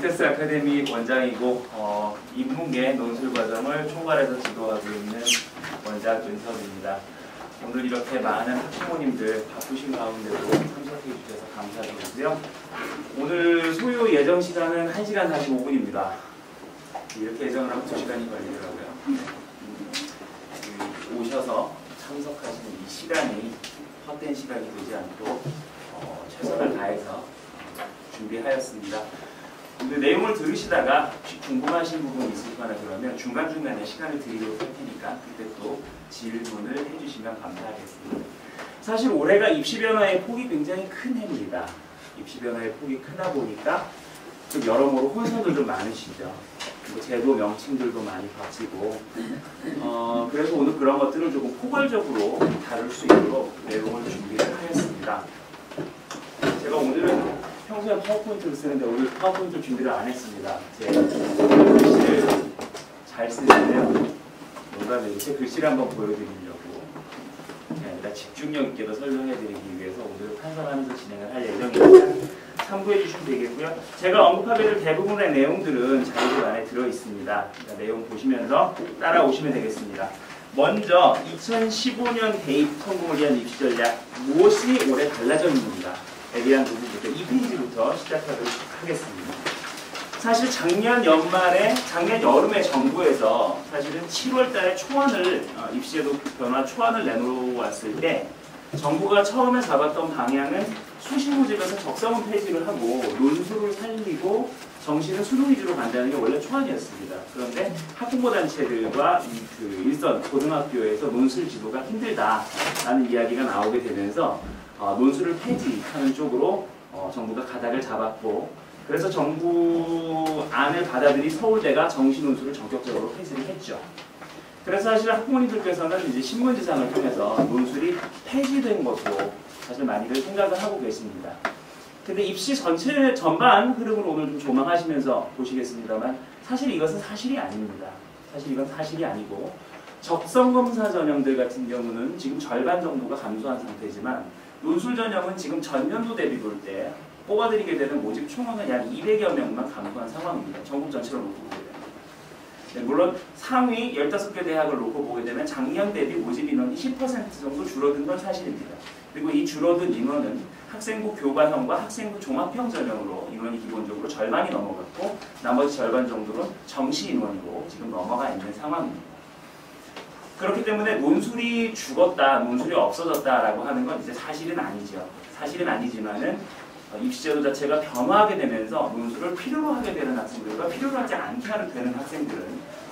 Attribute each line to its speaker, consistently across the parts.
Speaker 1: 빅테스 아카데미 원장이고 인문계 논술 과정을 총괄해서 지도하고 있는 원장 은섭입니다. 오늘 이렇게 많은 학부모님들 바쁘신 가운데도 참석해 주셔서 감사드리고요. 오늘 소요 예정 시간은 1시간 45분입니다. 이렇게 예정을 하면 2시간이 걸리더라고요. 오셔서 참석하시는 이 시간이 헛된 시간이 되지 않도록 최선을 다해서 준비하였습니다. 근데 내용을 들으시다가 혹시 궁금하신 부분 있으시거나 그러면 중간중간에 시간을 드리도록 할 테니까 그때 또 질문을 해주시면 감사하겠습니다. 사실 올해가 입시 변화의 폭이 굉장히 큰 해입니다. 입시 변화의 폭이 크다 보니까 좀 여러모로 혼선도 좀 많으시죠. 그리고 제도 명칭들도 많이 바뀌고 그래서 오늘 그런 것들을 조금 포괄적으로 다룰 수 있도록 내용을 준비를 하였습니다. 제가 오늘은 평소에 파워포인트를 쓰는데 오늘 파워포인트 준비를 안 했습니다. 제 글씨를 잘 쓰는데요. 농담에 제 글씨를 한번 보여드리려고 아니라 집중력 있게도 설명해드리기 위해서 오늘 판단하면서 진행을 할 예정입니다. 참고해 주시면 되겠고요. 제가 언급하게 될 대부분의 내용들은 자료집 안에 들어있습니다. 그러니까 내용 보시면서 따라오시면 되겠습니다. 먼저 2015년 대입 성공을 위한 입시 전략 무엇이 올해 달라져 있는가 에 대한 부분부터 2페이지부터 시작하도록 하겠습니다. 사실 작년 여름에 정부에서 사실은 7월달에 초안을 입시제도 변화 초안을 내놓았을 때 정부가 처음에 잡았던 방향은 수시 모집에서 적성은 폐지를 하고 논술을 살리고 정시는 수능 위주로 간다는 게 원래 초안이었습니다. 그런데 학부모 단체들과 그 일선 고등학교에서 논술 지도가 힘들다라는 이야기가 나오게 되면서 논술을 폐지하는 쪽으로 정부가 가닥을 잡았고, 그래서 정부 안을 받아들인 서울대가 정시 논술을 전격적으로 폐지를 했죠. 그래서 사실 학부모님들께서는 이제 신문지상을 통해서 논술이 폐지된 것으로 사실 많이들 생각을 하고 계십니다. 근데 입시 전체 전반 흐름을 오늘 좀 조망하시면서 보시겠습니다만 사실 이것은 사실이 아닙니다. 사실 이건 사실이 아니고 적성검사 전형들 같은 경우는 지금 절반 정도가 감소한 상태지만 논술 전형은 지금 전년도 대비 볼 때 뽑아들이게 되는 모집 총원은 약 200여 명만 감소한 상황입니다. 전국 전체로 놓고 보게 되면. 네, 물론 상위 15개 대학을 놓고 보게 되면 작년 대비 모집 인원이 10% 정도 줄어든 건 사실입니다. 그리고 이 줄어든 인원은 학생부 교과형과 학생부 종합형 전형으로 인원이 기본적으로 절반이 넘어갔고 나머지 절반 정도는 정시 인원으로 지금 넘어가 있는 상황입니다. 그렇기 때문에 논술이 죽었다, 논술이 없어졌다라고 하는 건 이제 사실은 아니죠. 사실은 아니지만은 입시제도 자체가 변화하게 되면서 논술을 필요로 하게 되는 학생들과 필요로 하지 않게 되는 학생들은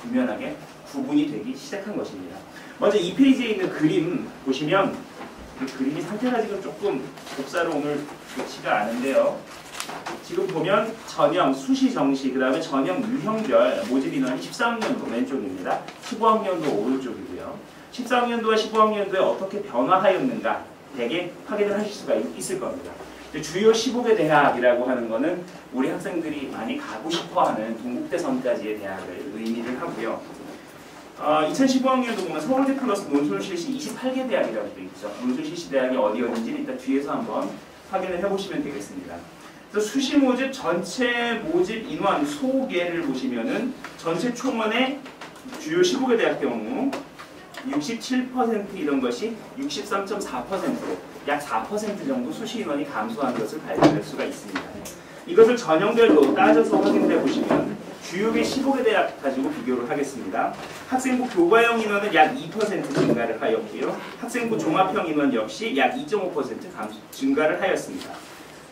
Speaker 1: 분명하게 구분이 되기 시작한 것입니다. 먼저 2페이지에 있는 그림 보시면 그 그림이 상태가 지금 조금 복사로 오늘 좋지가 않은데요. 지금 보면 전형, 수시, 정시, 그 다음에 전형 유형별 모집 인원이 13학년도 왼쪽입니다. 15학년도 오른쪽이고요. 14학년도와 15학년도에 어떻게 변화하였는가 대개 확인을 하실 수가 있을 겁니다. 주요 15개 대학이라고 하는 것은 우리 학생들이 많이 가고 싶어하는 동국대선까지의 대학을 의미를 하고요. 2015학년도 보면 서울대 플러스 논술 실시 28개 대학이라고 되어 있죠. 논술 실시 대학이 어디였는지는 일단 뒤에서 한번 확인을 해보시면 되겠습니다. 그래서 수시 모집 전체 모집 인원 소개를 보시면은 전체 총원의 주요 15개 대학 경우 67% 이런 것이 63.4%로 약 4% 정도 수시 인원이 감소한 것을 발견할 수가 있습니다. 이것을 전형별로 따져서 확인해 보시면 주요계 15개 대학 가지고 비교를 하겠습니다. 학생부 교과형 인원은 약 2% 증가를 하였고요. 학생부 종합형 인원 역시 약 2.5% 증가를 하였습니다.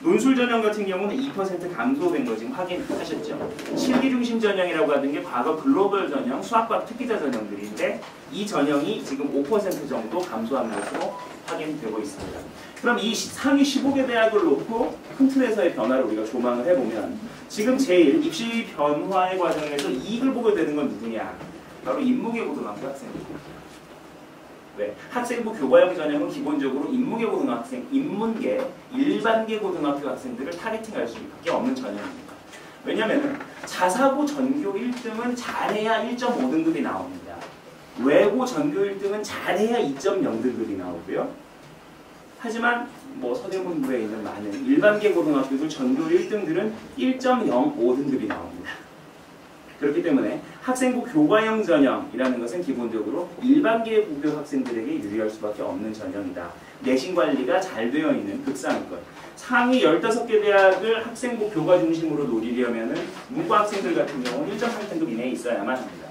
Speaker 1: 논술 전형 같은 경우는 2% 감소된 거 지금 확인하셨죠. 실기 중심 전형이라고 하는 게 과거 글로벌 전형, 수학과학 특기자 전형들인데 이 전형이 지금 5% 정도 감소한 것으로 확인되고 있습니다. 그럼 이 상위 15개 대학을 놓고 큰 틀에서의 변화를 우리가 조망을 해보면 지금 제일 입시 변화의 과정에서 이익을 보게 되는 건 누구냐? 바로 인문계 고등학교 학생입니다. 왜? 학생부 교과형 전형은 기본적으로 인문계 고등학생, 인문계, 일반계 고등학교 학생들을 타겟팅할 수밖에 없는 전형입니다. 왜냐하면 자사고 전교 1등은 잘해야 1.5등급이 나옵니다. 외고 전교 1등은 잘해야 2.0등급이 나오고요. 하지만 뭐 서대문구에 있는 많은 일반계 고등학교들 전교 1등들은 1.05등급이 나옵니다. 그렇기 때문에 학생부 교과형 전형이라는 것은 기본적으로 일반계 고교 학생들에게 유리할 수밖에 없는 전형이다. 내신 관리가 잘 되어 있는 극상위권. 상위 15개 대학을 학생부 교과 중심으로 노리려면 문과 학생들 같은 경우는 1.8등급 이내에 있어야만 합니다.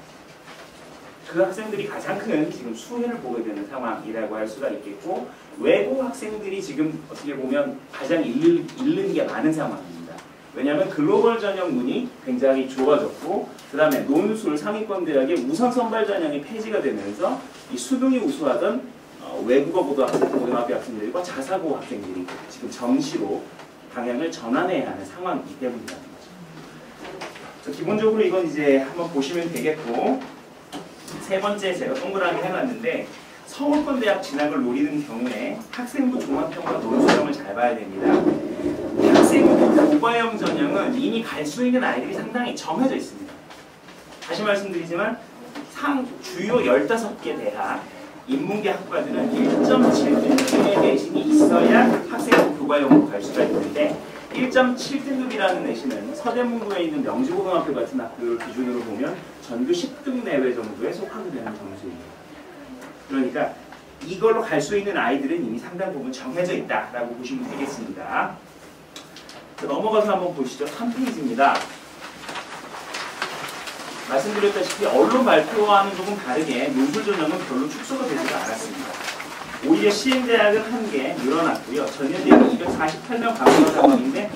Speaker 1: 그 학생들이 가장 큰 지금 수혜를 보게 되는 상황이라고 할 수가 있겠고, 외고 학생들이 지금 어떻게 보면 가장 잃는 게 많은 상황입니다. 왜냐하면 글로벌 전형문이 굉장히 좋아졌고, 그 다음에 논술 상위권 대학의 우선 선발 전형이 폐지가 되면서 이 수능이 우수하던 외국어 고등학교 학생들과 자사고 학생들이 지금 정시로 방향을 전환해야 하는 상황이기 때문이라는 거죠. 기본적으로 이건 이제 한번 보시면 되겠고, 세 번째 제가 동그라미 해놨는데, 서울권 대학 진학을 노리는 경우에 학생부 종합형과 논술형을 잘 봐야 됩니다. 학생부 교과형 전형은 이미 갈 수 있는 아이들이 상당히 정해져 있습니다. 다시 말씀드리지만 주요 15개 대학 인문계 학과들은 1.7등급의 내신이 있어야 학생부 교과형으로 갈 수가 있는데, 1.7등급이라는 내신은 서대문구에 있는 명지고등학교 같은 학교를 기준으로 보면 전교 10등 내외 정도에 속하게 되는 점수입니다. 그러니까 이걸로 갈 수 있는 아이들은 이미 상당 부분 정해져 있다라고 보시면 되겠습니다. 넘어가서 한번 보시죠. 3페이지입니다. 말씀드렸다시피 언론 발표와는 조금 다르게 논술 전형은 별로 축소가 되지가 않았습니다. 오히려 시행대학은 1개 늘어났고요. 전년 대비 248명 감소한 상황인데,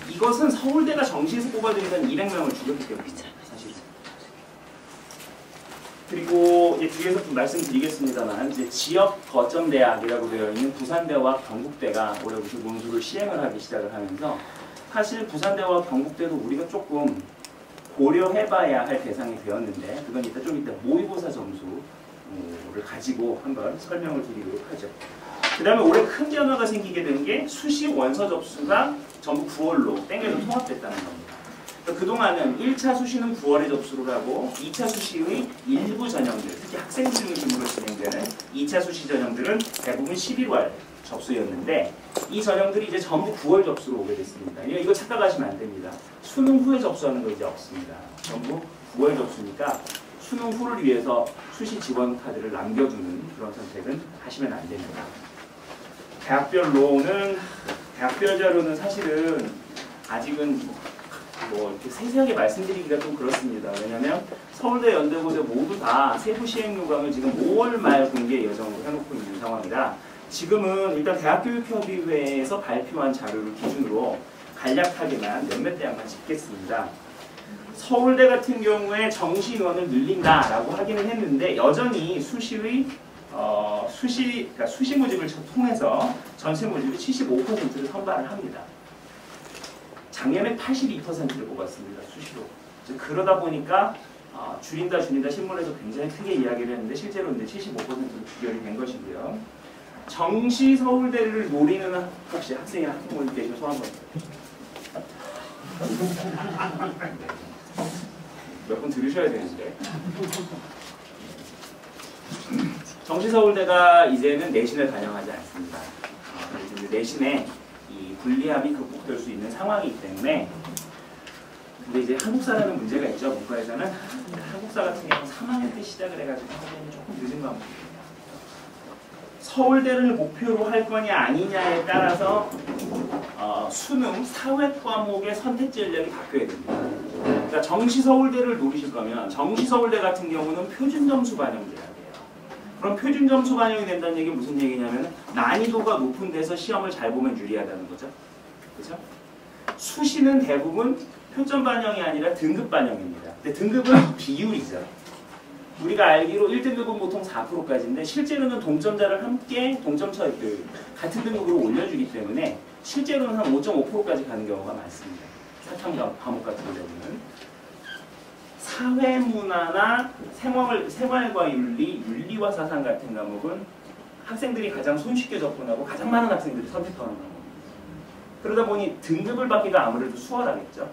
Speaker 1: 이것은 서울대가 정시에서 뽑아드리던 200명을 줄였기 때문입니다. 사실은. 그리고 이제 뒤에서 좀 말씀드리겠습니다만, 이제 지역 거점 대학이라고 되어 있는 부산대와 경북대가 올해부터 논술을 시행을 하기 시작을 하면서, 사실 부산대와 경북대도 우리가 조금 고려해봐야 할 대상이 되었는데, 그건 좀 이따 모의고사 점수를 가지고 한번 설명을 드리도록 하죠. 그 다음에 올해 큰 변화가 생기게 된 게 수시 원서 접수가 전부 9월로 땡겨서 통합됐다는 겁니다. 그동안은 1차 수시는 9월에 접수를 하고 2차 수시의 일부 전형들, 특히 학생 중심으로 진행되는 2차 수시 전형들은 대부분 11월 접수였는데, 이 전형들이 이제 전부 9월 접수로 오게 됐습니다. 이거 착각하시면 안 됩니다. 수능 후에 접수하는 거 이제 없습니다. 전부 9월 접수니까 수능 후를 위해서 수시 지원 카드를 남겨두는 그런 선택은 하시면 안 됩니다. 대학별 자료는 사실은 아직은 뭐 이렇게 세세하게 말씀드리기가 좀 그렇습니다. 왜냐하면 서울대, 연대고대 모두 다 세부 시행 요강을 지금 5월 말 공개 예정으로 해놓고 있는 상황이라, 지금은 일단 대학교육협의회에서 발표한 자료를 기준으로 간략하게만 몇몇 대학만 짚겠습니다. 서울대 같은 경우에 정시 인원을 늘린다라고 하기는 했는데, 여전히 그러니까 수시 모집을 통해서 전체 모집의 75%를 선발을 합니다. 작년에 82%를 뽑았습니다. 수시로. 그러다 보니까 줄인다 신문에서 굉장히 크게 이야기를 했는데, 실제로 이제 75%로 귀결이 된 것이고요. 정시 서울대를 노리는 혹시 학생이나 학부모님 계시면 손 한번. 몇 분 들으셔야 되는데. 정시 서울대가 이제는 내신을 반영하지 않습니다. 내신에 이 불리함이 극복될 수 있는 상황이기 때문에. 근데 이제 한국사라는 문제가 있죠. 문과에서는. 한국사 같은 경우는 3학년 때 시작을 해가지고 하기에는 조금 늦은 과목입니다. 서울대를 목표로 할 거냐 아니냐에 따라서 수능 사회 과목의 선택 전략이 바뀌어야 됩니다. 그러니까 정시 서울대를 노리실 거면, 정시 서울대 같은 경우는 표준 점수 반영돼야 돼요. 그럼 표준 점수 반영이 된다는 얘기는 무슨 얘기냐면, 난이도가 높은 데서 시험을 잘 보면 유리하다는 거죠. 그렇죠? 수시는 대부분 표점 반영이 아니라 등급 반영입니다. 근데 등급은 비율이죠. 우리가 알기로 1등급은 보통 4%까지인데, 실제로는 동점자를 함께 같은 등급으로 올려주기 때문에 실제로는 한 5.5%까지 가는 경우가 많습니다. 사탐 과목 같은 경우는. 사회문화나 생활과 윤리와 사상 같은 과목은 학생들이 가장 손쉽게 접근하고 가장 많은 학생들이 선택하는 과목입니다. 그러다 보니 등급을 받기가 아무래도 수월하겠죠.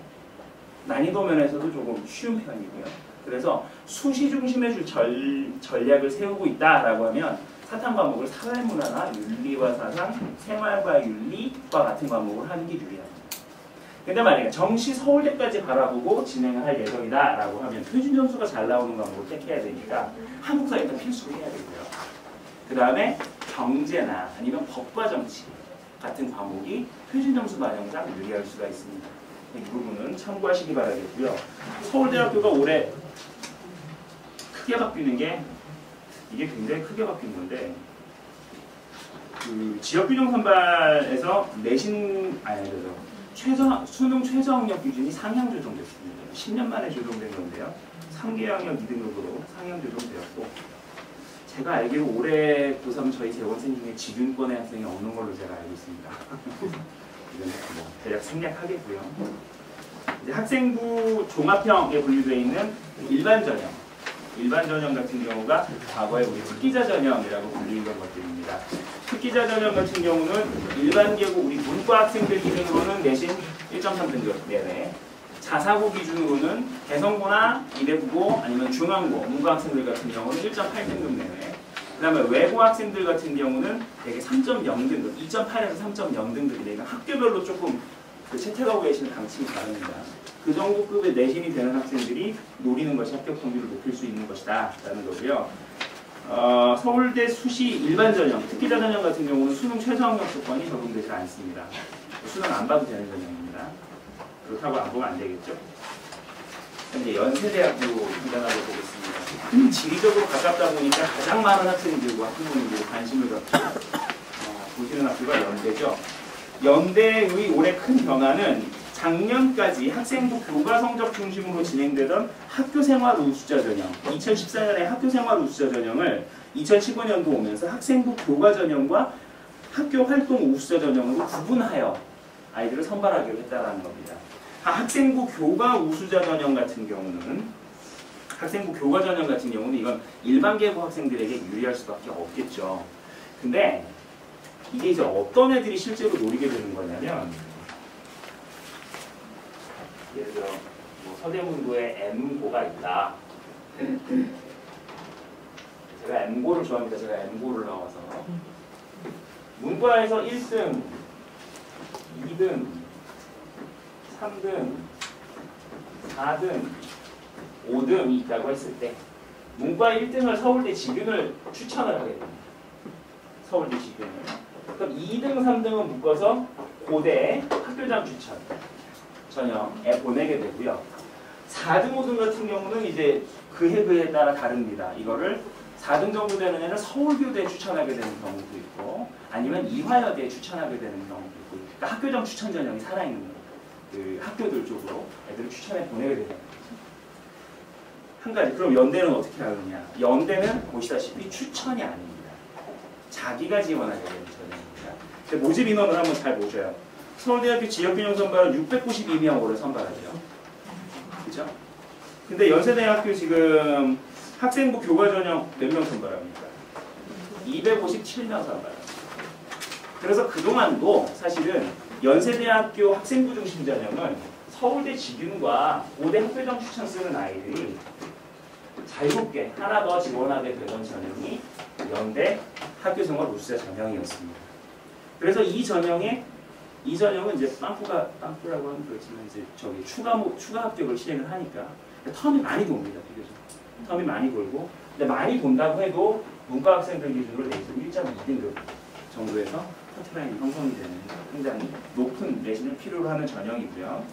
Speaker 1: 난이도 면에서도 조금 쉬운 편이고요. 그래서 수시 중심의 전략을 세우고 있다라고 하면 사탐 과목을 사회문화나 윤리와 사상, 생활과 윤리과 같은 과목을 하는 게 유리합니다. 근데 만약에 정시 서울대까지 바라보고 진행을 할 예정이다 라고 하면 표준 점수가 잘 나오는 과목을 택해야 되니까 한국사 일단 필수로 해야 되고요. 그 다음에 경제나 아니면 법과 정치 같은 과목이 표준 점수 반영상 유리할 수가 있습니다. 이 부분은 참고하시기 바라겠고요. 서울대학교가 올해 크게 바뀌는 게 이게 굉장히 크게 바뀐 건데 그 지역균형 선발에서 내신 수능 최저학력 기준이 상향 조정됐습니다. 10년 만에 조정된 건데요. 3개 학력 2등급으로 상향 조정되었고 제가 알기로 올해 고3 저희 재원생 중에 지균권의 학생이 없는 걸로 제가 알고 있습니다. 이거는 뭐 대략 생략하겠고요. 이제 학생부 종합형에 분류되어 있는 일반 전형 같은 경우가 과거에 우리 특기자 전형이라고 불리던 것들입니다. 특기자 전형 같은 경우는 일반 계고 우리 문과 학생들 기준으로는 내신 1.3등급 내내, 자사고 기준으로는 대성고나 이대국고 아니면 중앙고 문과 학생들 같은 경우는 1.8등급 내내, 그 다음에 외고 학생들 같은 경우는 대개 3.0등급, 2.8에서 3.0등급이 되니까 학교별로 조금 그 채택하고 계시는 방침이 다릅니다. 그 정도 급의 내신이 되는 학생들이 노리는 것이 합격 확률을 높일 수 있는 것이다 라는 거고요. 서울대 수시 일반 전형, 특기자 전형 같은 경우는 수능 최저학력 조건이 적용되지 않습니다. 수능 안 봐도 되는 전형입니다. 그렇다고 안 보면 안 되겠죠. 이제 연세대학교 등장하고 보겠습니다. 지리적으로 가깝다 보니까 가장 많은 학생들과 학부모님들이 관심을 갖고 보시는 학교가 연대죠. 연대의 올해 큰 변화는 작년까지 학생부 교과 성적 중심으로 진행되던 학교생활 우수자 전형, 2014년에 학교생활 우수자 전형을 2015년도 오면서 학생부 교과 전형과 학교 활동 우수자 전형으로 구분하여 아이들을 선발하기로 했다는 겁니다. 학생부 교과 우수자 전형 같은 경우는 이건 일반 계고 학생들에게 유리할 수밖에 없겠죠. 근데 이게 이제 어떤 애들이 실제로 노리게 되는 거냐면, 예를 들어 뭐 서대문구에 M고가 있다. 제가 M고를 좋아합니다. 제가 M고를 나와서 문과에서 1등, 2등, 3등, 4등, 5등이 있다고 했을 때 문과 1등을 서울대 지균을 추천을 하게 됩니다. 서울대 지균을. 그럼 2등, 3등은 묶어서 고대 학교장 추천 전형에 보내게 되고요. 4등, 5등 같은 경우는 이제 그해에 따라 다릅니다. 이거를 4등 정도 되는 애는 서울교대에 추천하게 되는 경우도 있고 아니면 이화여대에 추천하게 되는 경우도 있고, 그러니까 학교장 추천 전형이 살아있는 그 학교들 쪽으로 애들을 추천해 보내게 되는 거죠. 한 가지. 그럼 연대는 어떻게 하느냐? 연대는 보시다시피 추천이 아닙니다. 자기가 지원하게 되는 전형입니다. 근데 모집 인원을 한번 잘 보셔요. 서울대학교 지역균형 선발은 692명으로 선발하죠. 그죠? 근데 연세대학교 지금 학생부 교과 전형 몇 명 선발합니까? 257명 선발합니다. 그래서 그동안도 사실은 연세대학교 학생부 중심 전형은 서울대 지균과 고대 학교장 추천 쓰는 아이들이 자유롭게 하나 더 지원하게 되던 전형이 연대 학교생활 우수자 전형이었습니다. 그래서 이 전형은 이제 빵꾸라고 하면 그렇지만 이제 추가 합격을 시행을 하니까 텀이 많이 돕니다. 비교적 텀이 많이 돌고, 근데 많이 돈다고 해도 문과 학생들 기준으로 내신 1.2등급 정도에서 커트라인이 형성이 되는 굉장히 높은 내신을 필요로 하는 전형이고요.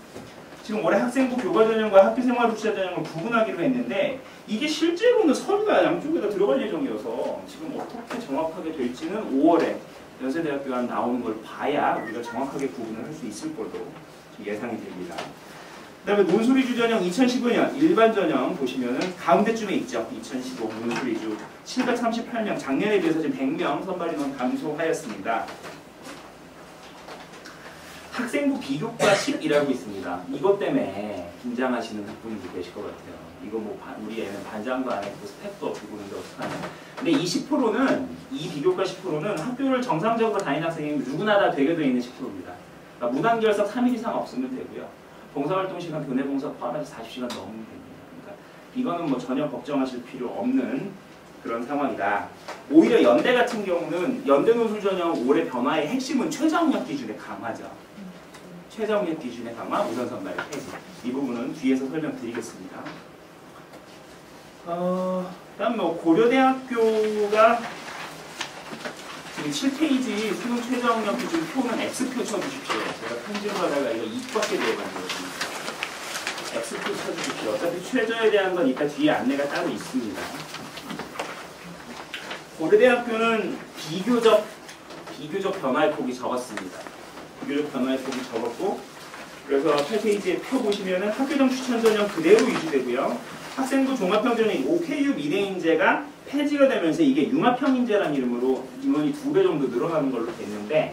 Speaker 1: 지금 올해 학생부 교과 전형과 학교생활 우수자 전형을 구분하기로 했는데 이게 실제로는 서류가 양쪽에다 들어갈 예정이어서 지금 어떻게 정확하게 될지는 5월에 연세대학교가 나오는 걸 봐야 우리가 정확하게 구분을 할 수 있을 걸로 예상이 됩니다. 그 다음에 논술위주 전형 2015년 일반 전형 보시면은 가운데쯤에 있죠. 2015 논술위주 738명, 작년에 비해서 지금 100명 선발 인원 감소하였습니다. 학생부 비교과 10이라고 있습니다. 이것 때문에 긴장하시는 학부모님도 계실 것 같아요. 이거 뭐 우리 애는 반장도 안 했고 스펙도 없고 그런데 어떡하냐. 근데 이 10%는, 이 비교과 10%는 학교를 정상적으로 다니는 학생이 누구나 다 되게 되어 있는 10%입니다. 그러니까 무단결석 3일 이상 없으면 되고요. 봉사활동 시간, 교내봉사 포함해서 40시간 넘으면 됩니다. 그러니까 이거는 뭐 전혀 걱정하실 필요 없는 그런 상황이다. 오히려 연대 같은 경우는 연대 노출 전형 올해 변화의 핵심은 최저학력 기준의 강화죠. 최저학력 기준의 강화, 우선 선발 폐지. 이 부분은 뒤에서 설명드리겠습니다. 그다음 뭐 고려대학교가 지금 7페이지 수능 최저학력 기준 표는 X표 쳐주십시오. 제가 편집을 하다가 이거 2밖에 들어간거든요. X표 쳐주십시오. 어차피 최저에 대한 건 이따 뒤에 안내가 따로 있습니다. 고려대학교는 비교적 변화의 폭이 적었습니다. 비교적 변화의 폭이 적었고, 그래서 8페이지에 표 보시면은 학교정 추천 전형 그대로 유지되고요. 학생부 종합평준이 OKU 미래인재가 폐지가 되면서 이게 융합평인재라는 이름으로 인원이 2배 정도 늘어나는 걸로 됐는데,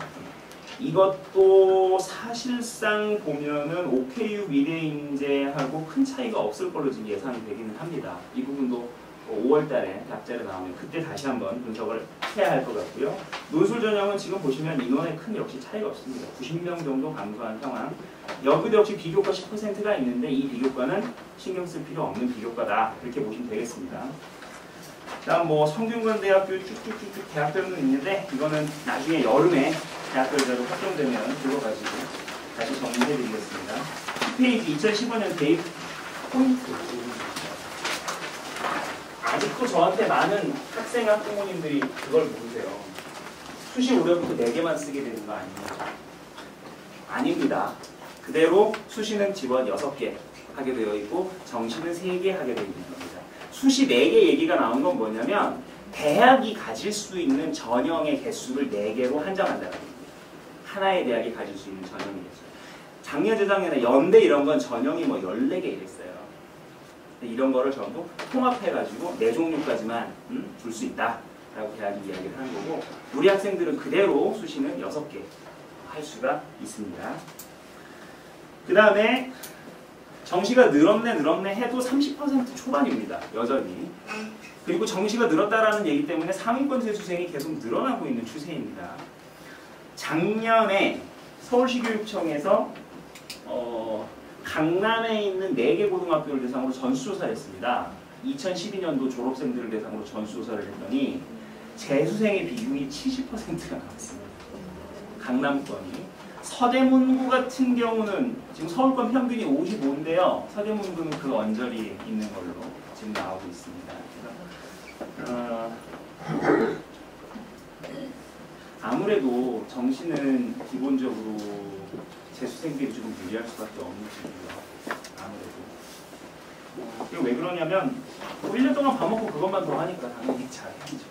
Speaker 1: 이것도 사실상 보면은 OKU 미래인재하고 큰 차이가 없을 걸로 지금 예상이 되기는 합니다. 이 부분도 5월달에 약자로 나오면 그때 다시 한번 분석을 해야 할 것 같고요. 논술 전형은 지금 보시면 인원에 큰 역시 차이가 없습니다. 90명 정도 감소한 상황. 여기도 역시 비교과 10%가 있는데 이 비교과는 신경 쓸 필요 없는 비교과다. 이렇게 보시면 되겠습니다. 다음 뭐 성균관대학교 쭉쭉쭉쭉 대학별은 있는데 이거는 나중에 여름에 대학별대로 확정되면 그거 가지고 다시 정리해드리겠습니다. 10페이지 2015년 대입 포인트. 아직도 저한테 많은 학생 학부모님들이 그걸 모르세요. 수시 올해부터 4개만 쓰게 되는 거 아니에요? 아닙니다. 그대로 수시는 지원 6개 하게 되어 있고 정시는 3개 하게 되어 있는 겁니다. 수시 4개 얘기가 나온 건 뭐냐면 대학이 가질 수 있는 전형의 개수를 4개로 한정한다는 겁니다. 하나의 대학이 가질 수 있는 전형의 개수. 작년, 재작년에 연대 이런 건 전형이 뭐 14개 이랬어요. 이런 거를 전부 통합해가지고 4종류까지만 줄 수 있다라고 대학이 이야기를 하는 거고, 우리 학생들은 그대로 수시는 6개 할 수가 있습니다. 그 다음에 정시가 늘었네 해도 30% 초반입니다. 여전히. 그리고 정시가 늘었다라는 얘기 때문에 상위권 재수생이 계속 늘어나고 있는 추세입니다. 작년에 서울시교육청에서 강남에 있는 4개 고등학교를 대상으로 전수조사를 했습니다. 2012년도 졸업생들을 대상으로 전수조사를 했더니 재수생의 비중이 70%가 나왔습니다. 강남권이. 서대문구 같은 경우는 지금 서울권 평균이 55인데요. 서대문구는 그 언저리에 있는 걸로 지금 나오고 있습니다. 아무래도 정시는 기본적으로 재수생들이 조금 유리할 수밖에 없는 집이고요. 아무래도. 그리고 왜 그러냐면 1년 동안 밥 먹고 그것만 더 하니까 당연히 잘해야죠.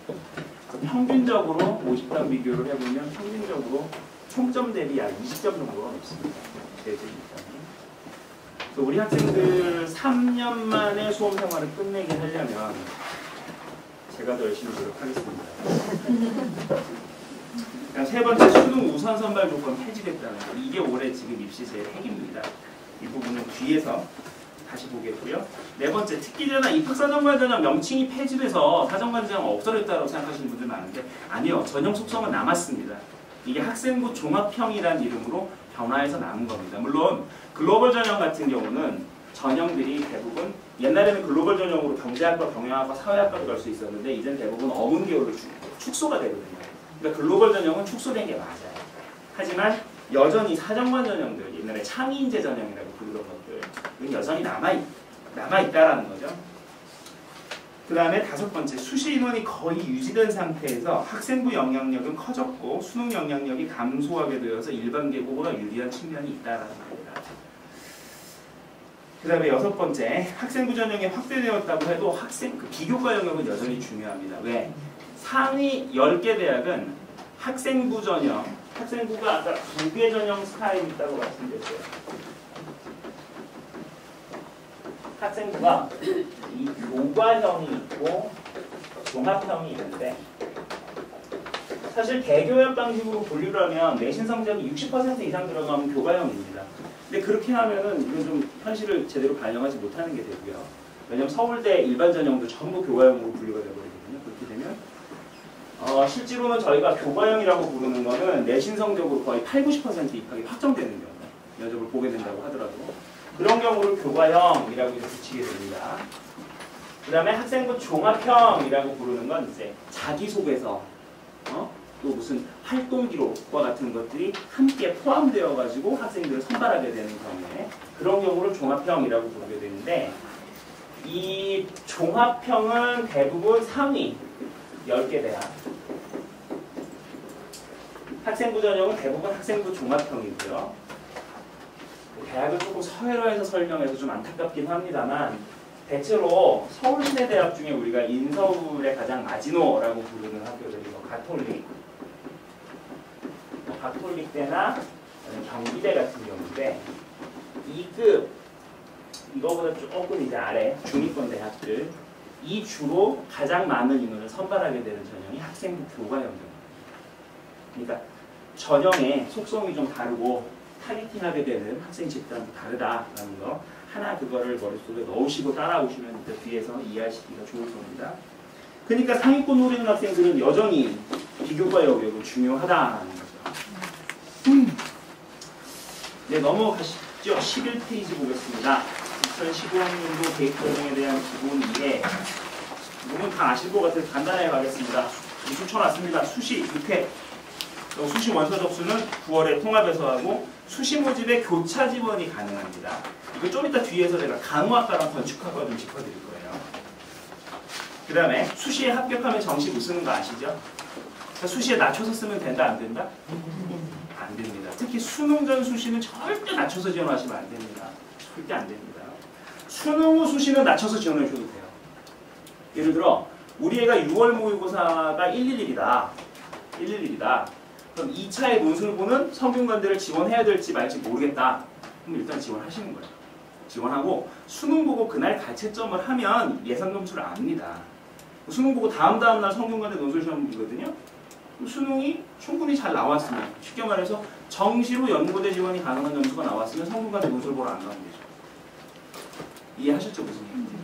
Speaker 1: 평균적으로 모집단 비교를 해보면 평균적으로 총점 대비 약 20점 정도가 높습니다. 재수 입장이. 그래서 우리 학생들 3년 만에 수험 생활을 끝내게 하려면 제가 더 열심히 노력하겠습니다. 세 번째, 수능 우선 선발 조건 폐지됐다는 거. 이게 올해 지금 입시 제일 핵입니다. 이 부분은 뒤에서 다시 보겠고요. 네 번째, 특기전형, 입학사정관 전형 명칭이 폐지돼서 사정관 전형 없어졌다고 생각하시는 분들 많은데 아니요. 전형 속성은 남았습니다. 이게 학생부 종합형이라는 이름으로 변화해서 남은 겁니다. 물론 글로벌 전형 같은 경우는 전형들이 대부분 옛날에는 글로벌 전형으로 경제학과, 경영학과, 사회학과로 갈 수 있었는데 이제는 대부분 어문계열로 축소가 되거든요. 그러니까 글로벌 전형은 축소된 게 맞아요. 하지만 여전히 사정관 전형들, 옛날에 창의인재 전형이라고 부르던 것들 여전히 남아있다라는 거죠. 그 다음에 5번째, 수시 인원이 거의 유지된 상태에서 학생부 영향력은 커졌고 수능 영향력이 감소하게 되어서 일반 계곡보다 유리한 측면이 있다라는 겁니다. 그 다음에 6번째, 학생부 전형이 확대되었다고 해도 그 비교과 영역은 여전히 중요합니다. 왜? 상위 10개 대학은 학생부 전형, 학생부가 아까 2개 전형 스타일이 있다고 말씀드렸어요. 학생부가 이 교과형이 있고 종합형이 있는데 사실 대교역 방식으로 분류를 하면 내신 성적이 60% 이상 들어가면 교과형입니다. 근데 그렇게 하면은 이건 좀 현실을 제대로 반영하지 못하는 게 되고요. 왜냐면 서울대 일반 전형도 전부 교과형으로 분류가 되거든요. 그렇게 되면 실제로는 저희가 교과형이라고 부르는 거는 내신 성적으로 거의 80-90% 입학이 확정되는 경우 면접을 보게 된다고 하더라도 그런 경우를 교과형이라고 이제 붙이게 됩니다. 그 다음에 학생부 종합형이라고 부르는 건 이제 자기소개서, 또 무슨 활동 기록과 같은 것들이 함께 포함되어 가지고 학생들을 선발하게 되는 경우에 그런 경우를 종합형이라고 부르게 되는데, 이 종합형은 대부분 상위 10개 대학, 학생부 전형은 대부분 학생부 종합형이고요. 대학을 조금 서해로해서 설명해서 좀 안타깝긴 합니다만, 대체로 서울시내대학 중에 우리가 인서울의 가장 마지노라고 부르는 학교들이 가톨릭대나 경기대 같은 경우인데, 2급, 이거보다 조금 이제 아래 중위권 대학들, 이 주로 가장 많은 인원을 선발하게 되는 전형이 학생부 교과형입니다. 그러니까 전형의 속성이 좀 다르고 타겟팅하게 되는 학생 집단도 다르다라는 거 하나, 그거를 머릿속에 넣으시고 따라오시면 이제 뒤에서 이해하시기가 좋을 겁니다. 그러니까 상위권 노리는 학생들은 여전히 비교과 여격은 중요하다는 거죠. 네, 넘어가시죠. 11페이지 보겠습니다. 2015학년도 계획전형에 대한 기본 이해. 이건 다 아실 것 같아서 간단하게 가겠습니다. 붙여놨습니다. 수시 6회. 수시 원서 접수는 9월에 통합에서 하고, 수시 모집에 교차 지원이 가능합니다. 이거 좀 이따 뒤에서 제가 간호학과랑 건축학과 좀 짚어드릴 거예요. 그 다음에 수시에 합격하면 정시 못 쓰는 거 아시죠? 수시에 낮춰서 쓰면 된다, 안 된다? 안 됩니다. 특히 수능 전 수시는 절대 낮춰서 지원하시면 안 됩니다. 절대 안 됩니다. 수능 후 수시는 낮춰서 지원하셔도 돼요. 예를 들어 우리 애가 6월 모의고사가 111이다. 그럼 2차의 논술보는 성균관대를 지원해야 될지 말지 모르겠다. 그럼 일단 지원하시는 거예요. 지원하고 수능 보고 그날 가채점을 하면 예상 점수를 압니다. 수능 보고 다음 날 성균관대 논술 시험이거든요. 수능이 충분히 잘 나왔으면, 쉽게 말해서 정시로 연고대 지원이 가능한 점수가 나왔으면 성균관대 논술 보러 안 가면 되죠. 이해하셨죠? 무슨 얘기인지?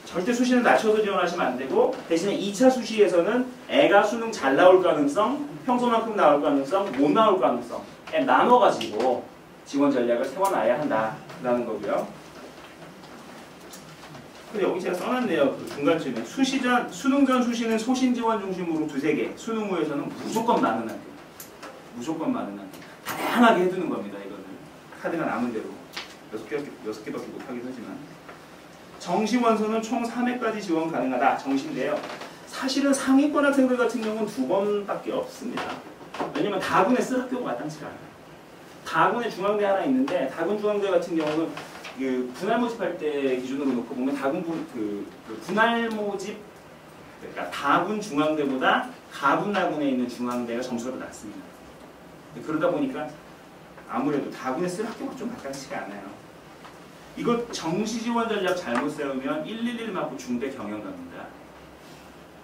Speaker 1: 절대 수시는 낮춰서 지원하시면 안 되고, 대신에 2차 수시에서는 애가 수능 잘 나올 가능성, 평소만큼 나올 가능성, 못 나올 가능성 나눠가지고 지원 전략을 세워놔야 한다라는 거고요. 근데 여기 제가 써놨네요. 그 중간쯤에 수능 전 수시는 소신 지원 중심으로 2-3개, 수능 후에서는 무조건 많은 학교. 무조건 많은 학교. 다양하게 해두는 겁니다. 이거는 카드가 남은 대로 6개밖에 못하긴 하지만, 정시 원서는 총 3회까지 지원 가능하다. 정시인데요. 사실은 상위권 학생들 같은 경우는 2번밖에 없습니다. 왜냐면 다군에 쓸 학교가 마땅치가 않아요. 다군에 중앙대 하나 있는데, 다군 중앙대 같은 경우는 그 분할 모집할 때 기준으로 놓고 보면 다군 분할 모집, 그러니까 다군 중앙대보다 가군 나군에 있는 중앙대가 점수가 낮습니다. 그러다 보니까 아무래도 다군에 쓸 학교가 좀 마땅치가 않아요. 이거 정시 지원 전략 잘못 세우면 111 맞고 중대 경영 갑니다.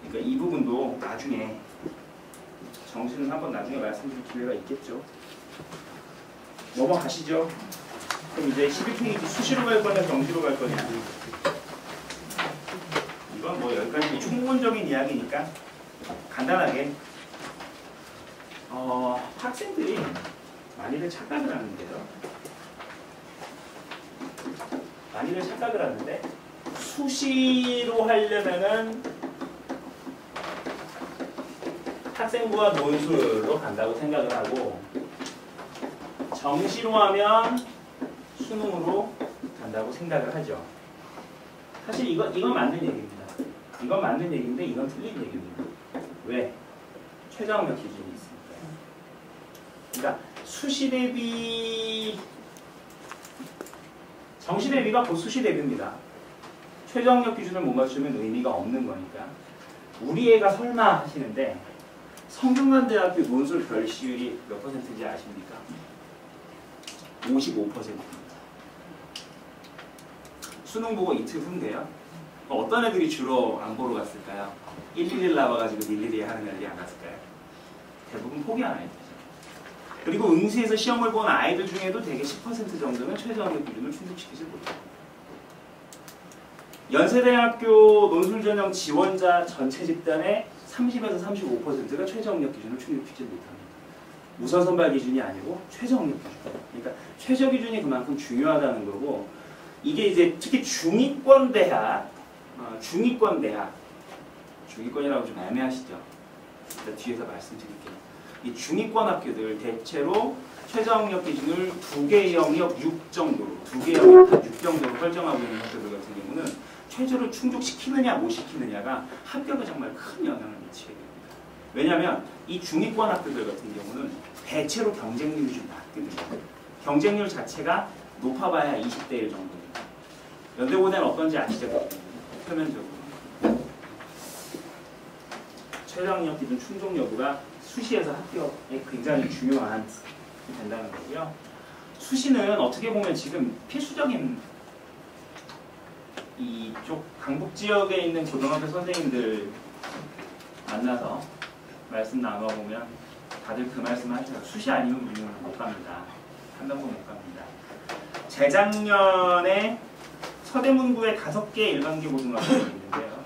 Speaker 1: 그러니까 이 부분도 나중에, 정시는 한번 나중에 말씀드릴 기회가 있겠죠. 넘어가시죠. 그럼 이제 12페이지 수시로 갈 거냐 정시로 갈 거냐. 이건 뭐 여기까지 총론적인 이야기니까 간단하게. 학생들이 많이들 착각을 하는데, 수시로 하려면은 학생부와 논술로 간다고 생각을 하고, 정시로 하면 수능으로 간다고 생각을 하죠. 사실 이건 맞는 얘기입니다. 이건 맞는 얘기인데 이건 틀린 얘기입니다. 왜? 최저학력 기준이 있으니까요. 그러니까 수시 대비, 정시 대비가 곧 수시 대비입니다. 최저학력 기준을 못 맞추면 의미가 없는 거니까. 우리 애가 설마 하시는데, 성균관대학교 논술 별시율이 몇 %인지 아십니까? 55%입니다. 수능 보고 이틀 후인데요. 어떤 애들이 주로 안 보러 갔을까요? 111 나와가지고 112에 하는 애들이 안 갔을까요? 대부분 포기하는 애들이죠. 그리고 응시에서 시험을 본 아이들 중에도 대개 10% 정도는 최저학력 기준을 충족시키지 못해요. 연세대학교 논술전형 지원자 전체 집단의 30에서 35%가 최저학력 기준을 충족시키지 못합니다. 우선 선발 기준이 아니고 최저학력 기준. 그러니까 최저 기준이 그만큼 중요하다는 거고, 이게 이제 특히 중위권 대학, 중위권 대학, 중위권이라고 좀 애매하시죠? 일단 뒤에서 말씀드릴게요. 이 중위권 학교들 대체로 최저학력 기준을 2개 영역 6 정도로, 2개 영역 한 6 정도로 설정하고 있는 학교들 같은 경우는 최저를 충족시키느냐 못 시키느냐가 합격에 정말 큰 영향을 미치게 됩니다. 왜냐하면 이 중위권 학교들 같은 경우는 대체로 경쟁률이 좀 낮거든요. 경쟁률 자체가 높아봐야 20대 1 정도입니다. 연대고대는 어떤지 아시죠? 표면적으로. 최저학력 기준 충족 여부가 수시에서 합격에 굉장히 중요한 된다는 거고요. 수시는 어떻게 보면 지금 필수적인 이쪽 강북 지역에 있는 고등학교 선생님들 만나서 말씀 나눠보면 다들 그 말씀 하시죠. 수시 아니면 우리는 못 갑니다. 한 명도 못 갑니다. 재작년에 서대문구에 5개 일반계 고등학교가 있는데요.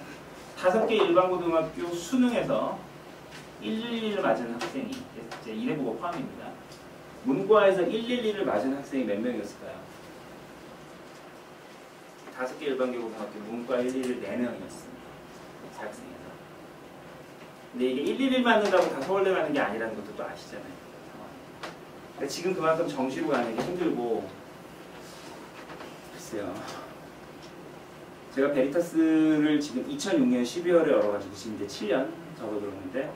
Speaker 1: 5개 일반고등학교 수능에서 111을 맞은 학생이 이제 이대국어 포함입니다. 문과에서 111을 맞은 학생이 몇 명이었을까요? 5개 일반계 고등학교 문과 111을 4명이었습니다. 재학생에서. 근데 이게 111 맞는다고 다 서울대 가는 게 아니라는 것도 또 아시잖아요. 그러니까 지금 그만큼 정시로 가는 게 힘들고, 글쎄요. 제가 베리타스를 지금 2006년 12월에 열어가지고 지금 이제 7년 접어들었는데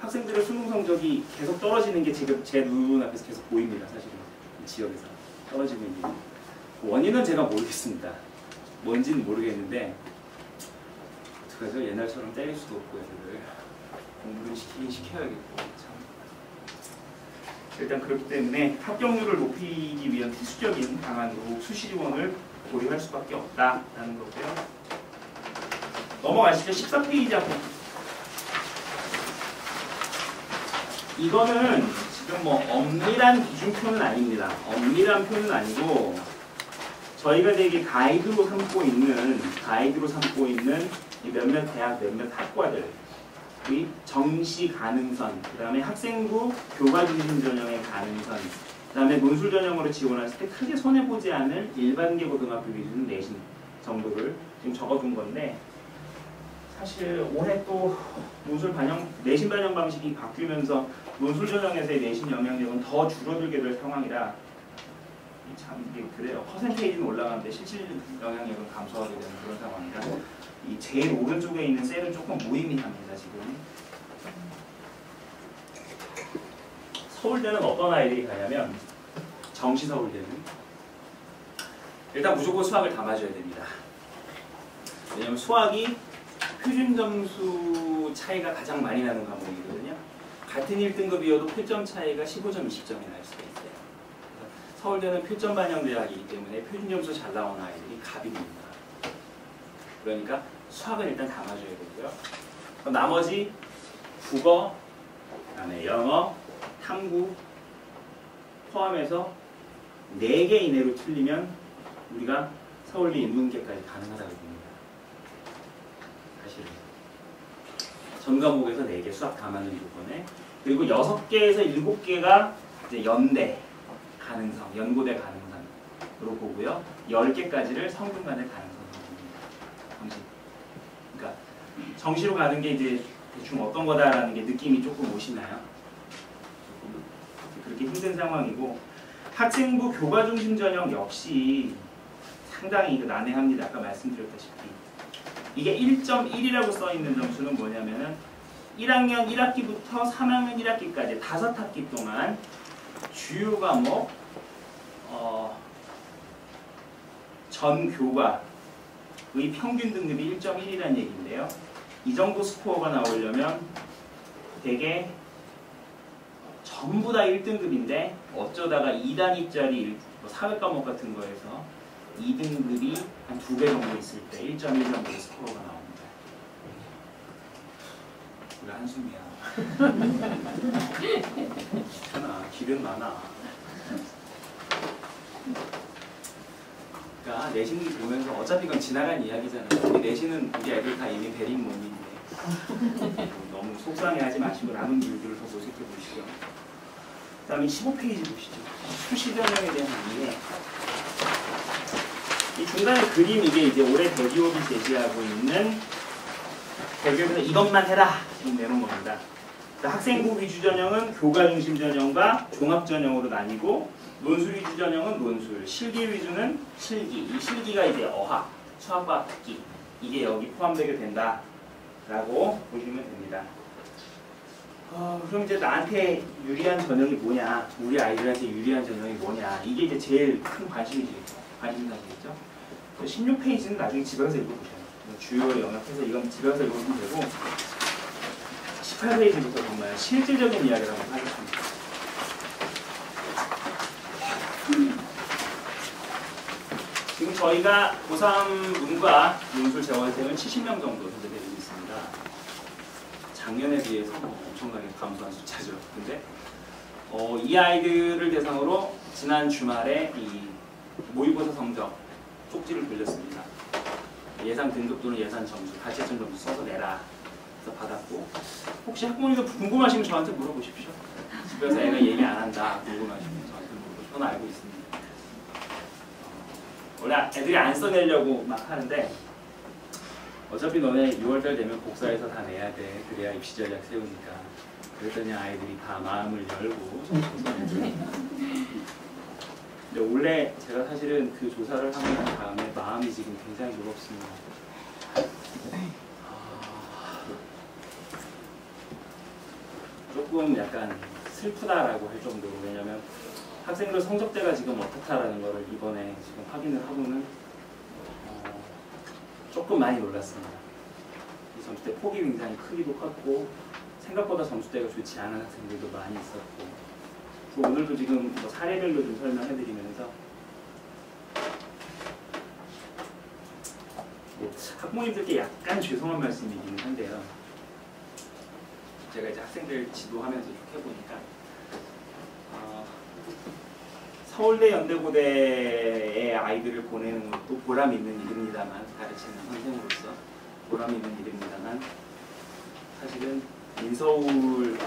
Speaker 1: 학생들의 수능 성적이 계속 떨어지는 게 지금 제 눈앞에서 계속 보입니다. 사실은 이 지역에서 떨어지고 있는 원인은 제가 모르겠습니다. 뭔지는 모르겠는데 어떡하죠? 옛날처럼 때릴 수도 없고 애들을 공부를 시키긴 시켜야겠고 참. 일단 그렇기 때문에 합격률을 높이기 위한 필수적인 방안으로 수시 지원을 고려할 수밖에 없다라는 거고요. 넘어가시죠. 14페이지 앞에. 이거는 지금 뭐 엄밀한 기준표는 아닙니다. 엄밀한 표는 아니고 저희가 되게 가이드로 삼고 있는 이 몇몇 대학, 몇몇 학과들의 정시 가능선, 그 다음에 학생부 교과 중심 전형의 가능선, 그 다음에 논술 전형으로 지원했을 때 크게 손해보지 않을 일반계 고등학교 기준 내신 정도를 지금 적어둔 건데 사실 올해 또 논술 반영, 내신 반영 방식이 바뀌면서 논술 전형에서의 내신 영향력은 더 줄어들게 될 상황이라 참 이게 그래요. 퍼센테이지는 올라가는데 실질 영향력은 감소하게 되는 그런 상황이라 이 제일 오른쪽에 있는 셀은 조금 무의미합니다. 지금 서울대는 어떤 아이들이 가냐면 정시 서울대는 일단 무조건 수학을 다 맞아야 됩니다. 왜냐하면 수학이 표준 점수 차이가 가장 많이 나는 과목이거든요. 같은 1등급이어도 표점 차이가 15점, 20점이 날 수가 있어요. 서울대는 표점 반영 대학이기 때문에 표준 점수 잘 나오는 아이들이 갑입니다. 그러니까 수학은 일단 다 맞아야 되고요. 나머지 국어, 그다음에 영어, 탐구 포함해서 4개 이내로 틀리면 우리가 서울대 인문계까지 가능하다고 봅니다. 사실은. 전 과목에서 4개 수학 다 맞는 조건에 그리고 6개에서 7개가 이제 연대 가능성, 연고대 가능성으로 보고요. 10개까지를 성균관대 가능성으로 봅니다. 정시. 그러니까 정시로 가는 게 이제 대충 어떤 거다라는 게 느낌이 조금 오시나요? 조금 그렇게 힘든 상황이고 학생부 교과 중심 전형 역시 상당히 난해합니다. 아까 말씀드렸다시피 이게 1.1이라고 써 있는 점수는 뭐냐면은 1학년 1학기부터 3학년 1학기까지 5학기 동안 주요 과목 전 교과의 평균 등급이 1.1이라는 얘기인데요. 이 정도 스코어가 나오려면 되게 전부 다 1등급인데 어쩌다가 2단위짜리 사회과목 같은 거에서 2등급이 한 2배 정도 있을 때 1.1 정도의 스코어가 나옵니다. 우리 한숨이야. 괜찮아. 길은 많아. 그러니까 내신 보면서 어차피 이건 지나간 이야기잖아요. 우리 내신은 우리 애들 다 이미 베린 몸인데 너무 속상해하지 마시고 남은 일들을 더 모색해 보시죠. 그 다음에 15페이지 보시죠. 수시 전형에 대한 이해. 이 중간에 그림 이게 이제 올해 대기업이 제시하고 있는 대기업에서 이것만 해라 지금 내놓은 겁니다. 학생부 위주 전형은 교과 중심 전형과 종합 전형으로 나뉘고 논술 위주 전형은 논술, 실기 위주는 실기. 이 실기가 이제 어학, 수학과 특기 이게 여기 포함되게 된다라고 보시면 됩니다. 그럼 이제 나한테 유리한 전형이 뭐냐? 우리 아이들한테 유리한 전형이 뭐냐? 이게 이제 제일 큰 관심사시겠죠? 16페이지는 나중에 집에 가서 읽어보셔요. 주요 영역에서 이건 집에 가서 읽어보면 되고 18페이지부터 정말 실질적인 이야기를 한번 하겠습니다. 지금 저희가 고3 문과 논술 재원생은 70명 정도 현재 되고 있습니다. 작년에 비해서 엄청나게 감소한 숫자죠. 근데 이 아이들을 대상으로 지난 주말에 이 모의고사 성적 쪽지를 돌렸습니다. 예상 등급 또는 예산 점수, 가채점 점수 써서 내라. 그래서 받았고 혹시 학부모님도 궁금하시면 저한테 물어보십시오. 집에서 애가 얘기 안 한다 궁금하시면 저한테 물어보시면 저는 알고 있습니다. 원래 애들이 안 써내려고 막 하는데 어차피 너네 6월달 되면 복사해서 다 내야 돼. 그래야 입시 전략 세우니까. 그랬더니 아이들이 다 마음을 열고 써내죠. 근데 원래 제가 사실은 그 조사를 하고 난 다음에 마음이 지금 굉장히 무겁습니다. 조금 약간 슬프다라고 할 정도로. 왜냐면 학생들 성적대가 지금 어떻다라는 거를 이번에 지금 확인을 하고는 조금 많이 놀랐습니다. 이 점수대 폭이 굉장히 크기도 컸고 생각보다 점수대가 좋지 않은 학생들도 많이 있었고 오늘도 지금 뭐 사례별로 좀 설명해드리면서 학부모님들께 약간 죄송한 말씀이긴 한데요. 제가 이제 학생들 지도하면서 쭉 해보니까 서울대 연대고대의 아이들을 보내는 것도 보람 있는 일입니다만, 가르치는 선생으로서 보람 있는 일입니다만 사실은 인서울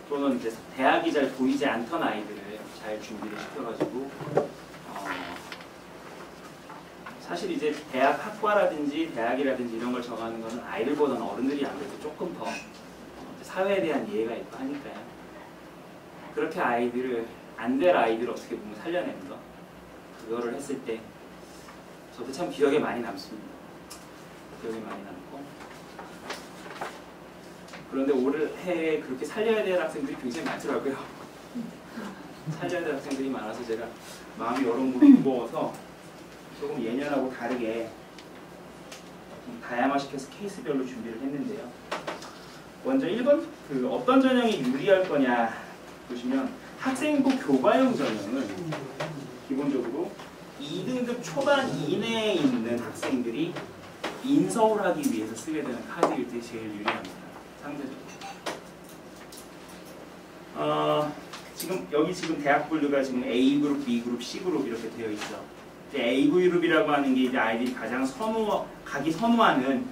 Speaker 1: 또는 이제 대학이 잘 보이지 않던 아이들을 잘 준비를 시켜가지고 사실 이제 대학 학과라든지 대학이라든지 이런 걸 정하는 거는 아이들보다는 어른들이 아무래도 조금 더 사회에 대한 이해가 있고 하니까요. 그렇게 아이들을 안 될 아이들을 어떻게 보면 살려내는 거 그거를 했을 때 저도 참 기억에 많이 남습니다. 기억에 많이 남고 그런데 올해 그렇게 살려야 될 학생들이 굉장히 많더라고요. 살려야 될 학생들이 많아서 제가 마음이 여러모로 무거워서 조금 예년하고 다르게 좀 다양화시켜서 케이스별로 준비를 했는데요. 먼저 1번 어떤 전형이 유리할 거냐 보시면 학생부 교과형 전형은 기본적으로 2등급 초반 이내에 있는 학생들이 인서울하기 위해서 쓰게 되는 카드일 때 제일 유리합니다. 상대적으로. 지금 여기 지금 대학 분류가 지금 A그룹, B그룹, C그룹 이렇게 되어 있죠. A그룹이라고 하는 게 이제 아이들이 가장 가기 선호하는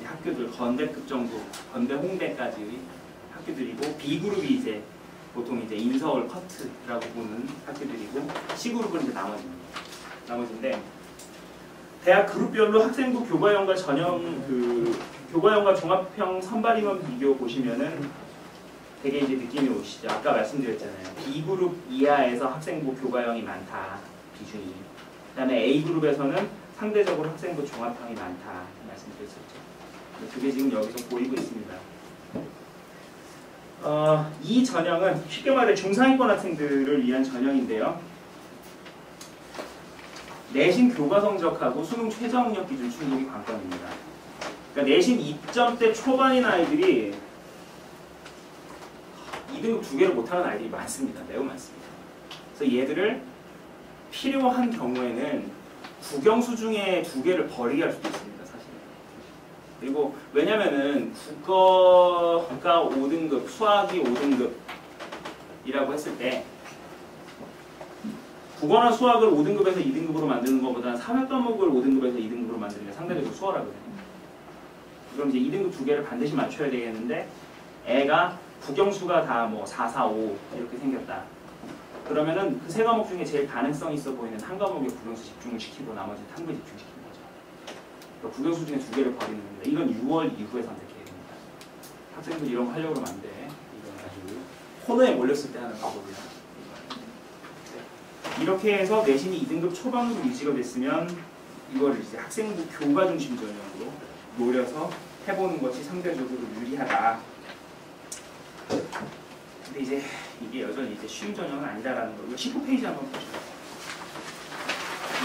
Speaker 1: 학교들, 건대급 정도, 건대 홍대까지 학교들이고 B그룹이 이제 보통 이제 인서울 커트라고 보는 학교들이고 C그룹은 이제 나머지인데 대학 그룹별로 학생부 교과형과 전형 교과형과 종합형 선발인원 비교 보시면은 되게 이제 느낌이 오시죠. 아까 말씀드렸잖아요. B그룹 이하에서 학생부 교과형이 많다 비중이. 그다음에 A그룹에서는 상대적으로 학생부 종합형이 많다 말씀드렸었죠. 그게 지금 여기서 보이고 있습니다. 이 전형은 쉽게 말해 중상위권 학생들을 위한 전형인데요. 내신 교과 성적하고 수능 최저학력 기준 충족이 관건입니다. 그러니까 내신 2점대 초반인 아이들이 2등급 2개를 못하는 아이들이 많습니다. 매우 많습니다. 그래서 얘들을 필요한 경우에는 국영수 중에 2개를 버리게 할 수도 있습니다. 그리고 왜냐면은 국어가 5등급, 수학이 5등급이라고 했을 때 국어나 수학을 5등급에서 2등급으로 만드는 것보다는 사회 과목을 5등급에서 2등급으로 만드는 게 상대적으로 수월하거든요. 그럼 이제 2등급 2개를 반드시 맞춰야 되겠는데 애가 국영수가 다 뭐 4, 4, 5 이렇게 생겼다. 그러면은 그 세 과목 중에 제일 가능성 있어 보이는 한 과목에 국영수 집중을 시키고 나머지 탐구에 집중시키는 거죠. 그러니까 국영수 중에 2개를 버리는 겁니다. 이건 6월 이후에 선택해야 됩니다. 학생들 이런 거 하려고 그러면 안 돼. 이건 아주 코너에 몰렸을 때 하는 방법이야. 이렇게 해서 내신이 2등급 초반으로 유지가 됐으면 이걸 이제 학생부 교과 중심 전형으로 노려서 해보는 것이 상대적으로 유리하다. 근데 이제 이게 여전히 이제 쉬운 전형은 아니다라는 거. 이거 19페이지 한번 보시죠.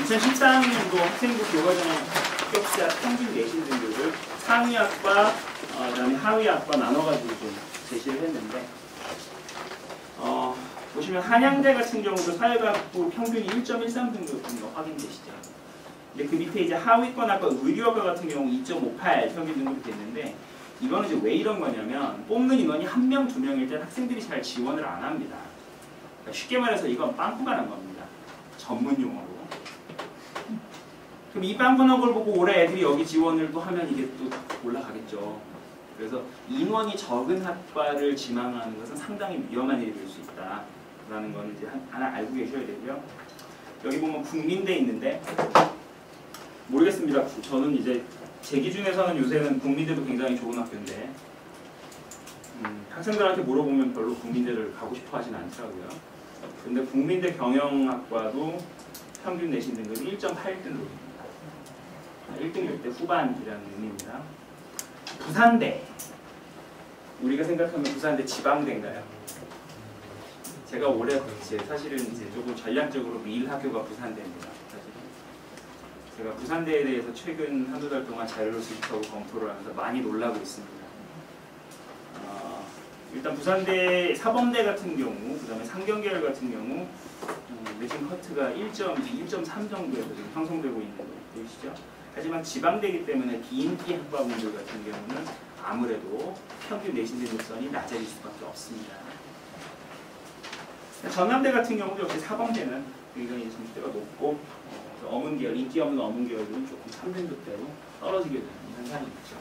Speaker 1: 2014학년도 학생부 교과 전형 합격자 평균 내신 등급을 상위학과, 그다음에 하위학과 나눠가지고 좀 제시를 했는데, 보시면 한양대 같은 경우도 사회과학부 평균이 1.13 등급인 거 확인되시죠? 근데 그 밑에 이제 하위권 학과 의료학과 같은 경우 2.58 평균 등급이 됐는데, 이거는 이제 왜 이런 거냐면 뽑는 인원이 1명, 2명일 때 학생들이 잘 지원을 안 합니다. 그러니까 쉽게 말해서 이건 빵꾸가 난 겁니다. 전문 용어로. 그럼 이 빵꾸 난 걸 보고 올해 애들이 여기 지원을 또 하면 이게 또 올라가겠죠. 그래서 인원이 적은 학과를 지망하는 것은 상당히 위험한 일이 될 수 있다. 라는 건 이제 하나 알고 계셔야 되고요. 여기 보면 국민대 있는데 모르겠습니다. 저는 이제 제 기준에서는 요새는 국민대도 굉장히 좋은 학교인데 학생들한테 물어보면 별로 국민대를 가고 싶어 하진 않더라고요. 근데 국민대 경영학과도 평균 내신 등급이 1.8등급입니다. 1등급 때 후반이라는 의미입니다. 부산대. 우리가 생각하면 부산대 지방대인가요? 제가 올해 사실은 이제 조금 전략적으로 미일 학교가 부산대입니다. 사실은. 제가 부산대에 대해서 최근 한두 달 동안 자료를 수집하고 검토를 하면서 많이 놀라고 있습니다. 일단 부산대 사범대 같은 경우, 그 다음에 상경계열 같은 경우 내신 커트가 1.2, 1.3 정도에서 지금 형성되고 있는 거 보이시죠? 하지만 지방대이기 때문에 비인기 학과분들 같은 경우는 아무래도 평균 내신 등급선이 낮아질 수밖에 없습니다. 전남대 같은 경우도 역시 사범대는 굉장히 점수대가 높고 어문계열, 인기 없는 어문계열은 조금 3등급대로 떨어지게 되는 현상이 있죠.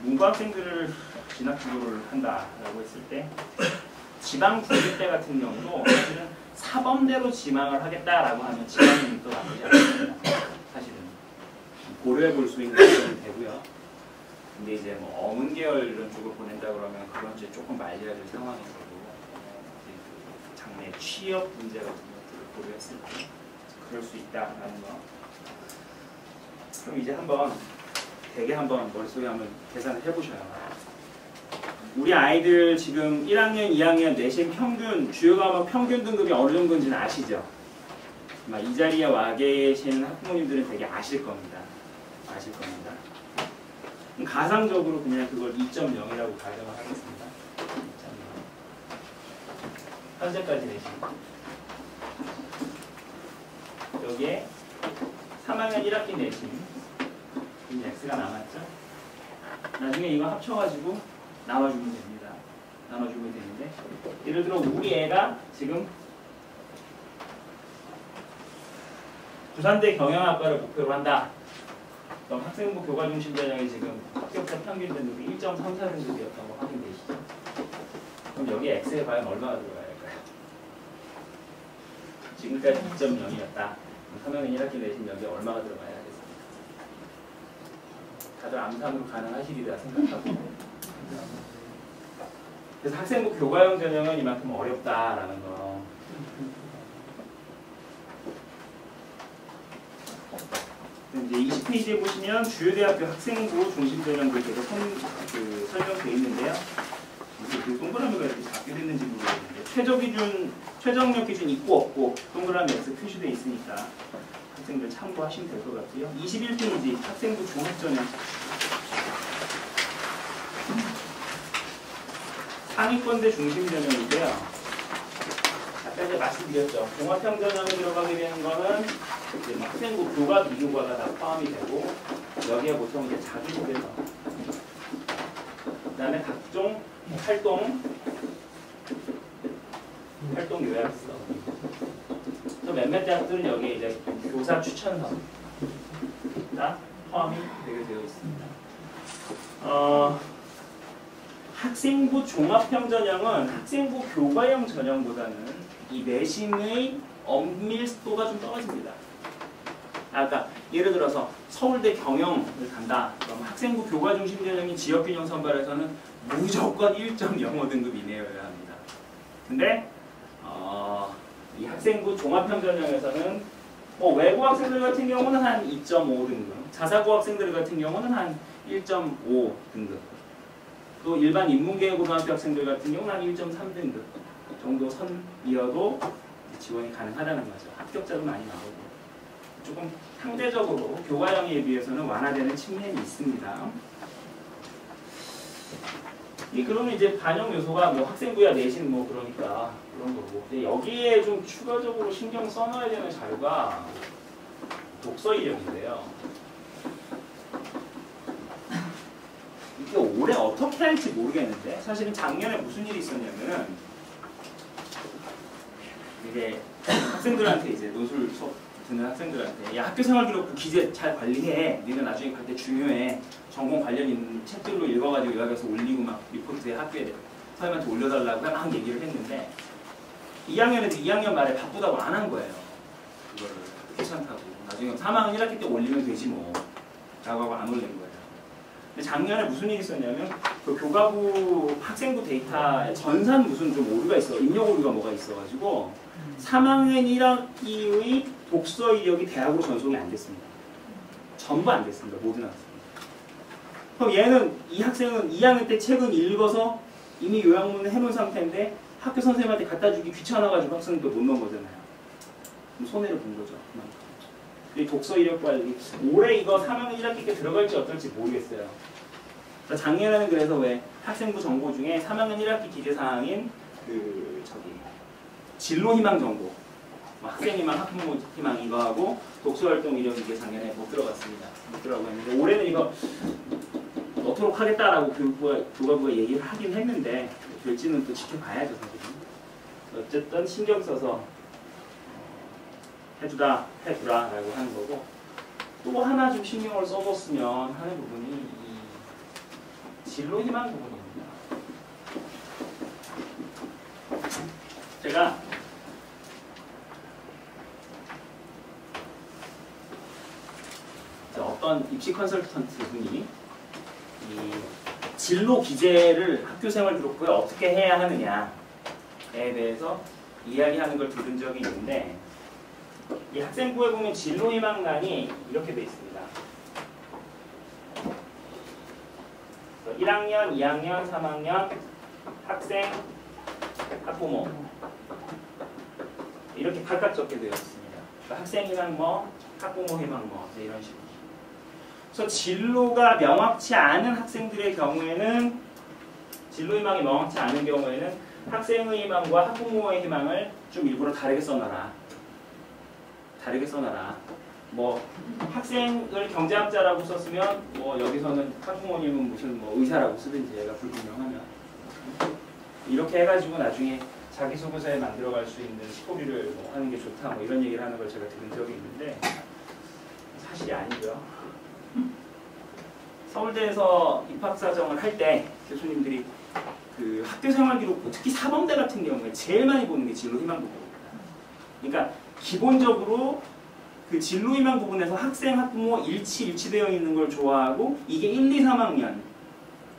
Speaker 1: 문과 학생들을 진학지도를 한다라고 했을 때 지방 국립대 같은 경우도 사실은 사범대로 지망을 하겠다라고 하면 지방이 또 나쁘지 않습니다. 사실은 고려해 볼 수 있는 부분이 되고요. 근데 이제 뭐 어문계열 이런 쪽을 보낸다 그러면 그건 이제 조금 말려야 될 상황이고 장래 취업 문제 같은 것들을 고려했을 때 그럴 수 있다라는 거. 그럼 이제 대개 한번 머릿속에 한번 계산을 해보셔요. 우리 아이들 지금 1학년, 2학년 내신 평균, 주요 과목 평균 등급이 어느 정도인지는 아시죠? 아마 이 자리에 와 계신 학부모님들은 되게 아실 겁니다. 아실 겁니다. 가상적으로 그냥 그걸 2.0이라고 가정을 하겠습니다. 2.0. 현재까지 내신. 여기에 3학년 1학기 내신. 이 X가 남았죠? 나중에 이거 합쳐가지고 나눠주면 됩니다. 나눠주면 되는데, 예를 들어 우리 애가 지금 부산대 경영학과를 목표로 한다. 그럼 학생부 교과 중심 전형이 지금 합격자 평균 등급이 1.34 등급이었던 거 확인되시죠? 그럼 여기 X에 과연 얼마가 들어가야 할까요? 지금까지 2.0이었다. 3학년 1학기 내신 여기에 얼마가 들어가야 하겠습니까? 다들 암산으로 가능하시리라 생각하고. 그래서 학생부 교과형 전형은 이만큼 어렵다라는 거. 이제 20페이지에 보시면 주요 대학교 학생부 중심 전형도 계속 설명되어 있는데요. 그 동그라미가 이렇게 작게 됐는지 모르겠는데 최저학력 기준 있고 없고 동그라미 X 표시되어 있으니까 학생들 참고하시면 될 것 같고요. 21페이지 학생부 종합 전형. 상위권대 중심 전형인데요. 아까 이제 말씀드렸죠. 종합형 전형에 들어가게 되는 거는 이제 학생부 교과 비교과가 다 포함이 되고 여기에 보통 이제 자기소개서, 그다음에 각종 활동 요약서. 또 몇몇 대학들은 여기에 이제 교사 추천서 다 포함이 되게 되어 있습니다. 학생부 종합형 전형은 학생부 교과형 전형보다는 이 내신의 엄밀도가 좀 떨어집니다. 아까 예를 들어서 서울대 경영을 간다. 그럼 학생부 교과 중심 전형인 지역균형 선발에서는 무조건 1.05 등급 이내여야 합니다. 근데 이 학생부 종합형 전형에서는 외고 학생들 같은 경우는 한 2.5 등급, 자사고 학생들 같은 경우는 한 1.5 등급, 또 일반 인문계 고등학교 학생들 같은 경우는 한 1.3 등급 정도 선이어도 지원이 가능하다는 거죠. 합격자도 많이 나오고. 조금 상대적으로 교과형에 비해서는 완화되는 측면이 있습니다. 그러면 이제 반영 요소가 뭐 학생부야 내신 뭐 그러니까 그런 거고. 근데 여기에 좀 추가적으로 신경 써놔야 되는 자료가 독서 이력인데요. 이게 올해 어떻게 할지 모르겠는데 사실은 작년에 무슨 일이 있었냐면은 이게 학생들한테 이제 논술 수업 듣는 학생들한테 야 학교 생활 기록부 기재 잘 관리해. 니네 나중에 갈 때 중요해. 전공 관련 있는 책들로 읽어가지고 여기 가서 올리고 막 리포트에 학교에 선생님한테 올려달라고 막 얘기를 했는데 2학년 애들 2학년 말에 바쁘다고 안 한 거예요. 그거를 귀찮다고. 나중에 3학년 1학기 때 올리면 되지 뭐 라고 하고 안 올린 거예요. 근데 작년에 무슨 일이 있었냐면 그 교과부 학생부 데이터에 전산 무슨 좀 오류가 있어. 입력 오류가 뭐가 있어가지고 3학년 1학기의 독서 이력이 대학으로 전송이 안 됐습니다. 전부 안 됐습니다. 모든 학생. 그럼 얘는 이 학생은 2학년 때 책은 읽어서 이미 요약문을 해놓은 상태인데 학교 선생님한테 갖다 주기 귀찮아가지고 학생도 못 넣은 거잖아요. 그럼 손해를 본 거죠. 이 독서 이력 관리 올해 이거 3학년 1학기 때 들어갈지 어떨지 모르겠어요. 작년에는 그래서 왜 학생부 정보 중에 3학년 1학기 기재사항인 진로 희망 정보, 학생 희망, 학부모 희망 이거 하고 독서활동 이력 이게 작년에 못 들어갔습니다. 못 들어가고 했는데 올해는 이거 넣도록 하겠다라고 교과부가 얘기를 하긴 했는데 될지는 또 지켜봐야죠 사실은. 어쨌든 신경 써서 해주라 라고 하는 거고 또 하나 좀 신경을 써줬으면 하는 부분이 이 진로 희망 부분입니다. 제가 어떤 입시 컨설턴트 분이 이 진로 기재를 학교생활 기록부에 어떻게 해야 하느냐에 대해서 이야기하는 걸 들은 적이 있는데 이 학생부에 보면 진로 희망란이 이렇게 돼 있습니다. 1학년, 2학년, 3학년, 학생, 학부모 이렇게 각각 적게 되어 있습니다. 그러니까 학생 희망 뭐, 학부모 희망 뭐 이런 식으로. 그래서 진로가 명확치 않은 학생들의 경우에는 진로 희망이 명확치 않은 경우에는 학생의 희망과 학부모의 희망을 좀 일부러 다르게 써놔라. 다르게 써놔라. 뭐 학생을 경제학자라고 썼으면 뭐 여기서는 학부모님은 무슨 뭐 의사라고 쓰든지 얘가 불분명하면 이렇게 해가지고 나중에 자기소개서에 만들어갈 수 있는 스토리를 뭐 하는 게 좋다 뭐 이런 얘기를 하는 걸 제가 들은 적이 있는데 사실이 아니고요. 서울대에서 입학사정을 할 때 교수님들이 그 학교생활기록부 특히 사범대 같은 경우에 제일 많이 보는 게 진로희망 부분입니다. 그러니까 기본적으로 그 진로희망 부분에서 학생, 학부모 일치되어 있는 걸 좋아하고 이게 1, 2, 3학년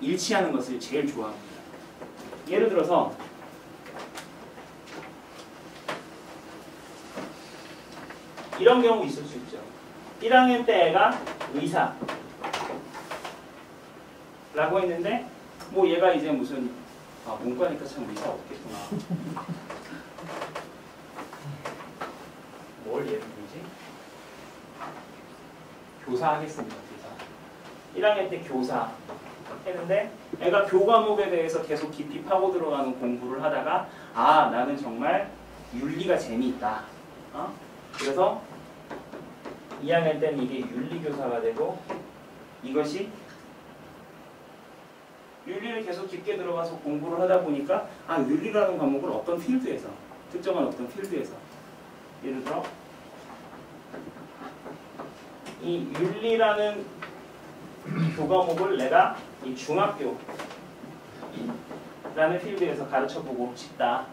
Speaker 1: 일치하는 것을 제일 좋아합니다. 예를 들어서 이런 경우 있을 수 있죠. 1학년 때 애가 의사 라고 했는데 뭐 얘가 이제 무슨 문과니까 참 의사 없겠구나. 뭘 예를 들지? 교사 하겠습니다. 교사. 1학년 때 교사 했는데 애가 교과목에 대해서 계속 깊이 파고 들어가는 공부를 하다가 나는 정말 윤리가 재미있다. 그래서 2학년 때는 이게 윤리교사가 되고 이것이 윤리를 계속 깊게 들어가서 공부를 하다 보니까 윤리라는 과목을 어떤 필드에서 특정한 어떤 필드에서 예를 들어 이 윤리라는 교과목을 내가 이 중학교 라는 필드에서 가르쳐보고 싶다.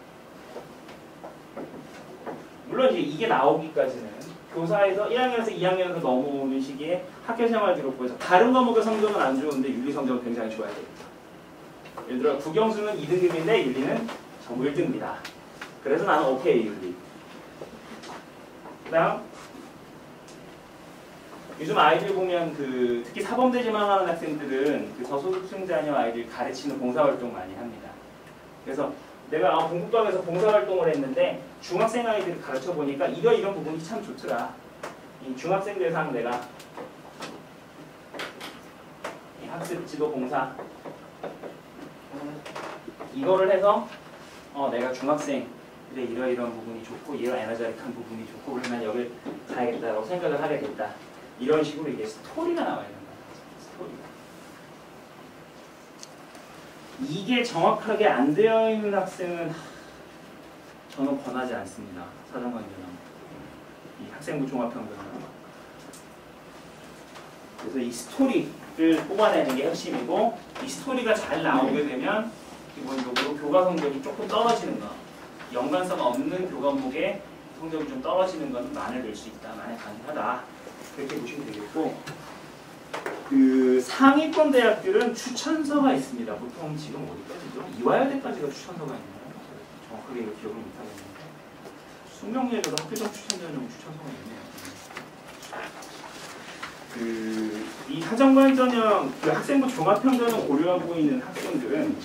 Speaker 1: 물론 이게 나오기까지는 교사에서 1학년에서 2학년으로 넘어오는 시기에 학교생활 기록부에서 다른 과목의 성적은 안 좋은데 윤리 성적은 굉장히 좋아야 됩니다. 예를 들어 국영수는 2등급인데 윤리는 전부 1등입니다. 그래서 나는 오케이 윤리. 그 다음 요즘 아이들 보면 특히 사범대지망 하는 학생들은 저소득층자녀 아이들 가르치는 봉사활동 많이 합니다. 그래서 내가 공부방에서 봉사활동을 했는데 중학생 아이들을 가르쳐 보니까 이런 부분이 참 좋더라. 이 중학생 대상 내가 이 학습 지도 봉사 이거를 해서 내가 중학생 이런 부분이 좋고 이런 에너지틱한 부분이 좋고 그러면 여길 가야겠다라고 생각을 하게 됐다. 이런 식으로 이게 스토리가 나와야 된다. 스토리가. 이게 정확하게 안 되어 있는 학생은 저는 권하지 않습니다. 사정관계나 이 학생부 종합평가는. 그래서 이 스토리를 뽑아내는 게 핵심이고 이 스토리가 잘 나오게 되면 기본적으로 교과 성적이 조금 떨어지는 거, 연관성 없는 교과목의 성적이 좀 떨어지는 건 만회될 수 있다. 만회 가능하다. 그렇게 보시면 되겠고 상위권 대학들은 추천서가 있습니다. 보통 지금 어디까지죠? 이화여대까지가 추천서가 있나요? 정확하게 기억을 못하겠는데 숙명여대도 학교적 추천 전형 추천서가 있네요. 이 사정관 전형 학생부 종합평가를 고려하고 있는 학생들은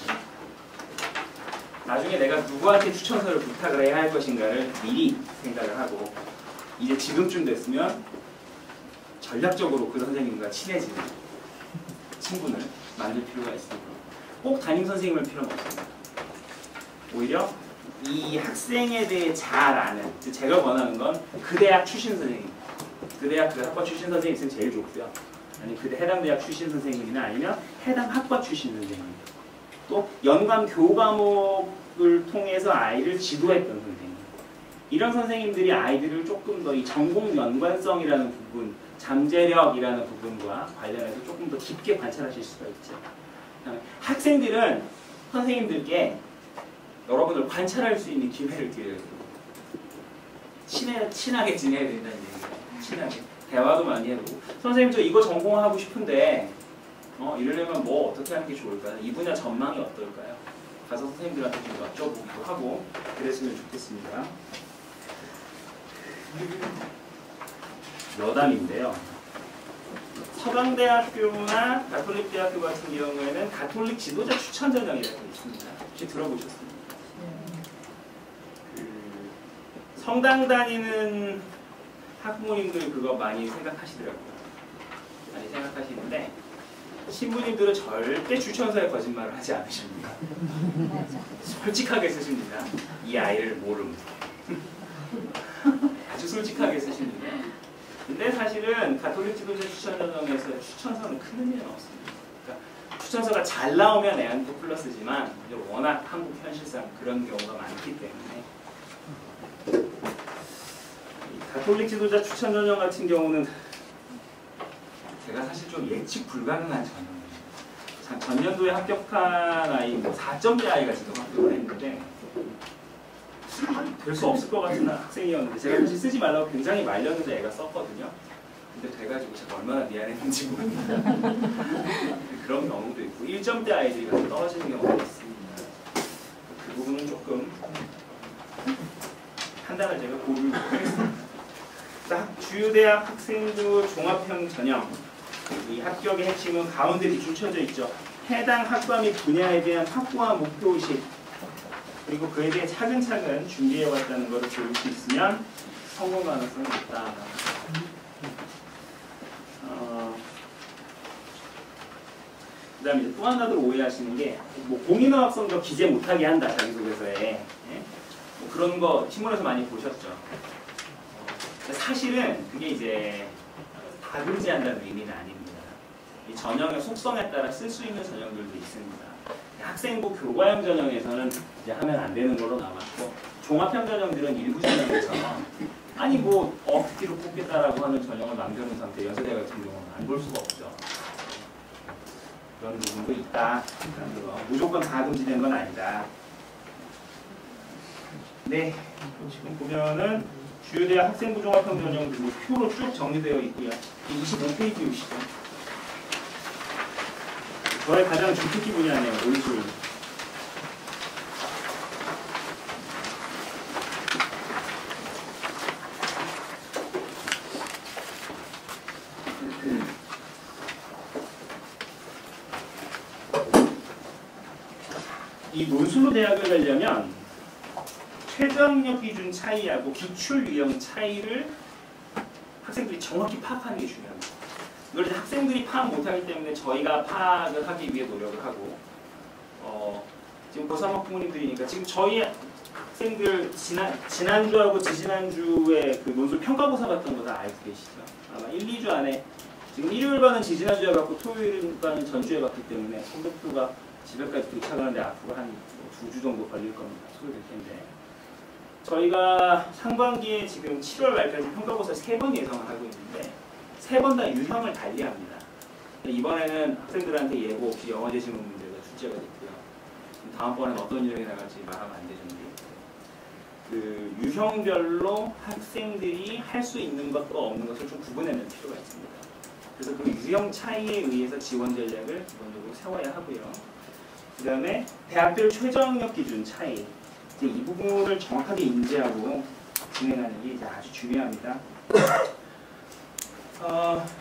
Speaker 1: 나중에 내가 누구한테 추천서를 부탁을 해야 할 것인가를 미리 생각을 하고 이제 지금쯤 됐으면 전략적으로 그 선생님과 친해지는 친분을 만들 필요가 있습니다. 꼭 담임 선생님을 필요는 없습니다. 오히려 이 학생에 대해 잘 아는, 제가 원하는 건 그 대학 출신 선생님, 그 대학 그 학과 출신 선생님 있으면 제일 좋고요. 아니 그 해당 대학 출신 선생님이나 아니면 해당 학과 출신 선생님, 또 연관 교과목을 통해서 아이를 지도했던 선생님, 이런 선생님들이 아이들을 조금 더 이 전공 연관성이라는 부분, 잠재력이라는 부분과 관련해서 조금 더 깊게 관찰하실 수가 있죠. 학생들은 선생님들께 여러분을 관찰할 수 있는 기회를 드려요. 친하게 지내야 된다는 얘기예요. 친하게. 대화도 많이 해보고 선생님 저 이거 전공하고 싶은데 이러려면 뭐 어떻게 하는 게 좋을까요? 이 분야 전망이 어떨까요? 가서 선생님들한테 좀 여쭤보기도 하고 그랬으면 좋겠습니다. 여담인데요. 서강대학교나 가톨릭대학교 같은 경우에는 가톨릭 지도자 추천 전형이라고 있습니다. 혹시 들어보셨습니까? 성당 다니는 학부모님들 그거 많이 생각하시더라고요. 많이 생각하시는데 신부님들은 절대 추천서에 거짓말을 하지 않으십니다. 솔직하게 쓰십니다. 이 아이를 모름. 아주 솔직하게 쓰십니다. 근데 사실은 가톨릭 지도자 추천 전형에서 추천서는 큰 의미는 없습니다. 그러니까 추천서가 잘 나오면 애한도 플러스지만 워낙 한국 현실상 그런 경우가 많기 때문에 가톨릭 지도자 추천 전형 같은 경우는 제가 사실 좀 예측 불가능한 전형입니다. 전년도에 합격한 아이 4점대 아이가 지금 합격을 했는데 될 수 없을 것 같은 학생이었는데 제가 사실 쓰지 말라고 굉장히 말렸는데 애가 썼거든요. 근데 돼가지고 제가 얼마나 미안했는지 모릅니다. 그런 경우도 있고 1점대 아이들이 가서 떨어지는 경우도 있습니다. 그 부분은 조금 판단을 제가 고려를 하겠습니다. 주요 대학 학생부 종합형 전형 이 합격의 핵심은 가운데 비추쳐져 있죠. 해당 학과 및 분야에 대한 확고한 목표의식 그리고 그에 대해 차근차근 준비해왔다는 것을 볼 수 있으면 성공 가능성이 있다. 그 다음에 또 하나도 오해하시는 게 공인어학 성적 기재 못하게 한다. 자기소개서에 뭐 그런 거 신문에서 많이 보셨죠. 사실은 그게 이제 다 금지한다는 의미는 아닙니다. 이 전형의 속성에 따라 쓸 수 있는 전형들도 있습니다. 학생부 교과형 전형에서는 이제 하면 안 되는 걸로 남았고 종합형 전형들은 일부 전형들처럼 아니 뭐 듣기로 뽑겠다라고 하는 전형을 남겨놓은 상태 연세대 같은 경우는 안 볼 수가 없죠. 그런 부분도 있다. 무조건 다 금지된 건 아니다. 네, 지금 보면은 주요 대학 학생부 종합형 전형들 뭐 표로 쭉 정리되어 있고요. 25페이지 오시죠. 저의 가장 주특기 분야네요. 논술. 이 논술로 대학을 가려면 최저학력 기준 차이하고 기출 유형 차이를 학생들이 정확히 파악하는 게 중요합니다. 이걸 이제 학생들이 파악 못하기 때문에 저희가 파악을 하기 위해 노력을 하고 지금 고3학 부모님들이니까 지금 저희 학생들 지난주하고 지지난주에 그 논술 평가고사 같은 거 다 알고 계시죠? 아마 1, 2주 안에 지금 일요일반은 지지난주에 받고 토요일반은 전주에 받기 때문에 선배표가 집에까지 도착하는데 앞으로 한 2주 정도 걸릴 겁니다. 소요될 텐데 저희가 상반기에 지금 7월 말까지 평가고사 3번 예상을 하고 있는데 3번 다 유형을 달리합니다. 이번에는 학생들한테 예고 없이 영어 제시문 문제가 출제가 됐고요. 다음번에는 어떤 유형이 나갈지 말하면 안 되는데 그 유형별로 학생들이 할 수 있는 것과 없는 것을 좀 구분해낼 필요가 있습니다. 그래서 그 유형 차이에 의해서 지원 전략을 기본적으로 세워야 하고요. 그 다음에 대학별 최저학력 기준 차이 이제 이 부분을 정확하게 인지하고 진행하는 게 이제 아주 중요합니다.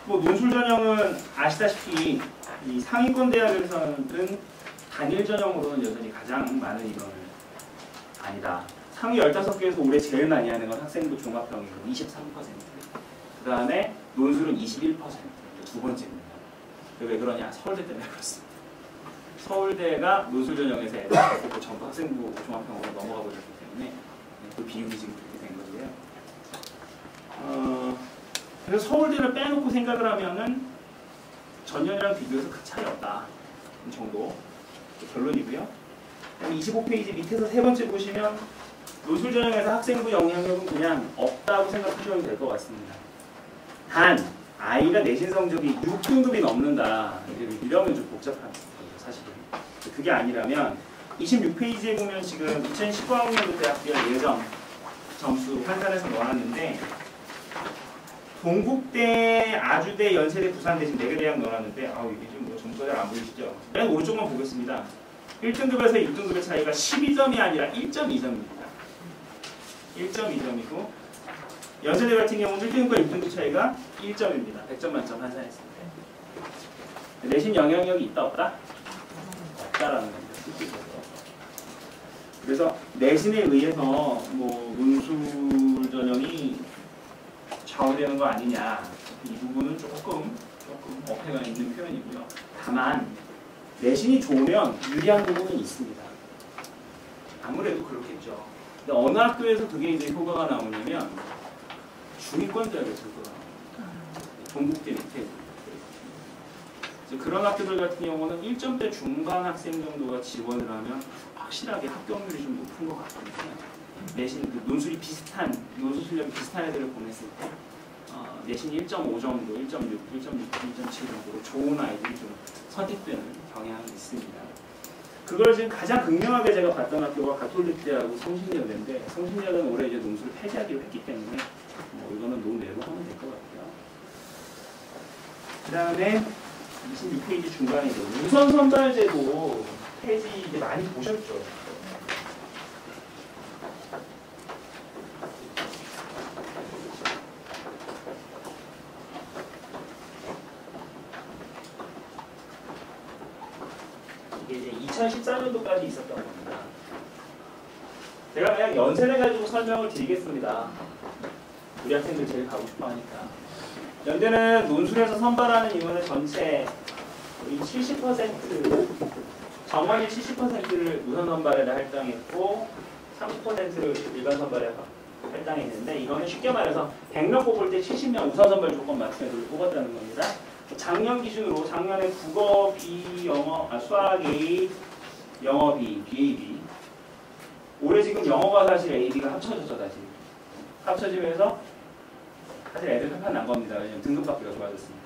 Speaker 1: 뭐 논술 전형은 아시다시피 이 상위권 대학에서는 단일 전형으로는 여전히 가장 많은 인원을 아니다. 상위 15개에서 올해 제일 많이 하는 건 학생부 종합형이고 23%. 그 다음에 논술은 21%. 두 번째입니다. 왜 그러냐? 서울대 때문에 그렇습니다. 서울대가 논술 전형에서 애들 전부 학생부 종합형으로 넘어가 버렸기 때문에 그 비율이 지금 그렇게 된 거고요. 그래서 서울대를 빼놓고 생각을 하면은 전년이랑 비교해서 큰 차이 없다 정도 결론이고요. 25페이지 밑에서 세 번째 보시면 논술 전형에서 학생부 영향력은 그냥 없다고 생각하셔도 될 것 같습니다. 단 아이가 내신 성적이 6등급이 넘는다. 이러면 좀 복잡한 거죠, 사실은. 그게 아니라면 26페이지에 보면 지금 2019학년도 대학별 예정 점수 환산해서 넣어놨는데 동국대, 아주대, 연세대, 부산대 지금 4개 대학 넣어놨는데 이게 좀 뭐 점수가 잘 안 보이시죠? 맨 오른쪽만 보겠습니다. 1등급에서 6등급의 차이가 12점이 아니라 1.2점입니다. 1.2점이고 연세대 같은 경우는 1등급과 6등급 차이가 1점입니다. 100점 만점 환산했을 때. 내신 영향력이 있다 없다? 없다라는 겁니다. 그래서 내신에 의해서 뭐 논술 전형이 좌우되는 거 아니냐 이 부분은 조금 어폐가 있는 표현이고요. 다만 내신이 좋으면 유리한 부분은 있습니다. 아무래도 그렇겠죠. 근데 어느 학교에서 그게 이제 효과가 나오냐면 중위권 대학에서 효과가 나옵니다. 동국대 밑에 그런 학교들 같은 경우는 1점대 중간 학생 정도가 지원을 하면 확실하게 합격률이 좀 높은 것 같거든요. 내신 논술이 비슷한 논술 실력이 비슷한 애들을 보냈을 때 내신이 1.5 정도, 1.6, 1.6, 1.7 정도로 좋은 아이들이 좀 선택되는 경향이 있습니다. 그걸 지금 가장 극명하게 제가 봤던 학교가 가톨릭대하고 성신여대인데 성신여대는 올해 이제 논술을 폐지하기로 했기 때문에 뭐 이거는 논외로 하면 될 것 같고요. 그 다음에 26페이지 중간에 우선 선발제도 폐지 이제 많이 보셨죠? 이게 이제 2014년도까지 있었던 겁니다. 제가 그냥 연세대 가지고 설명을 드리겠습니다. 우리 학생들 제일 가고 싶어 하니까. 연대는 논술에서 선발하는 인원의 전체 70% 정원이 70%를 우선 선발에 할당했고 30%를 일반 선발에 할당했는데 이거는 쉽게 말해서 100명 뽑을 때 70명 우선 선발 조건 맞춘 애들을 뽑았다는 겁니다. 작년 기준으로 작년에 국어 B, 수학 A, 영어 B, BA, 올해 지금 영어가 사실 A, B가 합쳐졌죠. 다시 합쳐지면서 사실 애들 한판 난 겁니다. 왜냐면 등급 받기가 좋아졌으니까.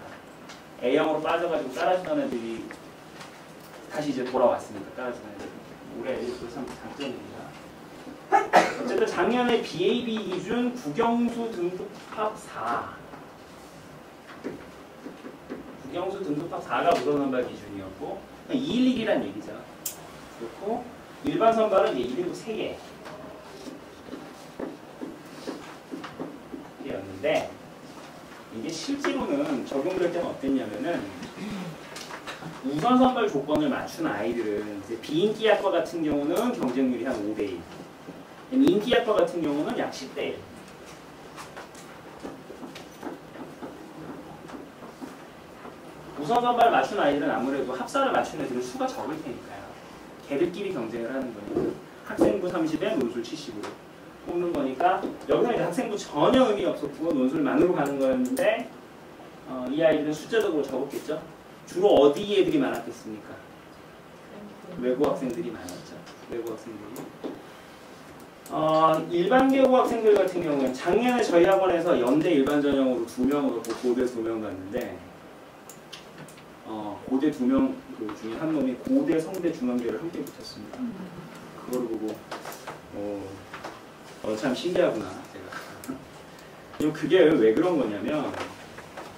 Speaker 1: A형으로 빠져가지고 따라주던 애들이 다시 이제 돌아왔습니다. 따라서는 올해 그 참 장점입니다. 어쨌든 작년에 BAB 기준 국영수 등급합 4. 국영수 등급합 4가 우선 선발 기준이었고 212기란 얘기죠. 그렇고 일반 선발은 이제 1등급 3개. 였는데 이게 실제로는 적용될 때는 어땠냐면은 우선 선발 조건을 맞춘 아이들은 이제 비인기학과 같은 경우는 경쟁률이 한 5대1, 인기학과 같은 경우는 약 10대1. 우선 선발 맞춘 아이들은 아무래도 합사를 맞춘 애들은 수가 적을 테니까요. 걔들끼리 경쟁을 하는 거니까 학생부 30에 논술 70으로 뽑는 거니까 여기서 이제 학생부 전혀 의미 없었고 논술만으로 가는 거였는데 이 아이들은 숫자적으로 적었겠죠. 주로 어디 애들이 많았겠습니까? 외국 학생들이 많았죠. 외국 학생들이. 일반 계고 학생들 같은 경우는 작년에 저희 학원에서 연대 일반 전형으로 2명으로 고대 2명 갔는데 고대 2명 그 중에 한 놈이 고대 성대 중앙대를 함께 붙였습니다. 그걸 보고 참 신기하구나 제가. 그게 왜 그런 거냐면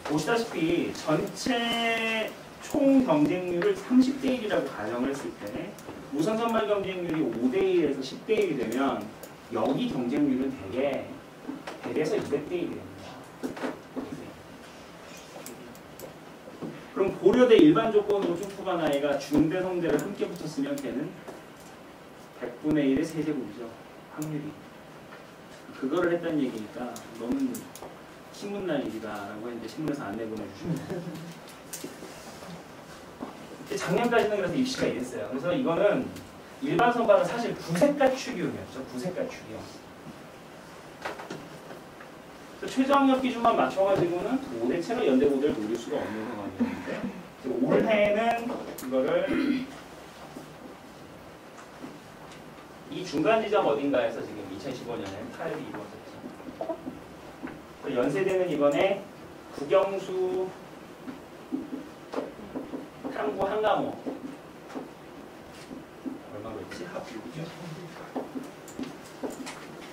Speaker 1: 보시다시피 전체 총 경쟁률을 30대 1이라고 가정을 했을 때 우선 선발 경쟁률이 5대 1에서 10대 1이 되면 여기 경쟁률은 대개 100에서 200대 1이 됩니다. 그럼 고려대 일반 조건으로 쭉푸간 아이가 중대 성대를 함께 붙었으면 걔는 100분의 1의 세제곱이죠. 확률이. 그거를 했다는 얘기니까 너무 신문 날 일이다라고 했는데 신문에서 안내 보내주시면 작년까지는 그래서 입시가 이랬어요. 그래서 이거는 일반 선발은 사실 구색 가축이었죠. 구색 가축이요. 최저 학력 기준만 맞춰가지고는 도대체로 연대 고대를 노릴 수가 없는 상황이었는데 올해는 이거를 이 중간 지점 어딘가에서 지금 2015년에 타협이 이루어졌죠. 연세대는 이번에 국영수 탐구 한 과목 얼마로 했지? 합 6이요.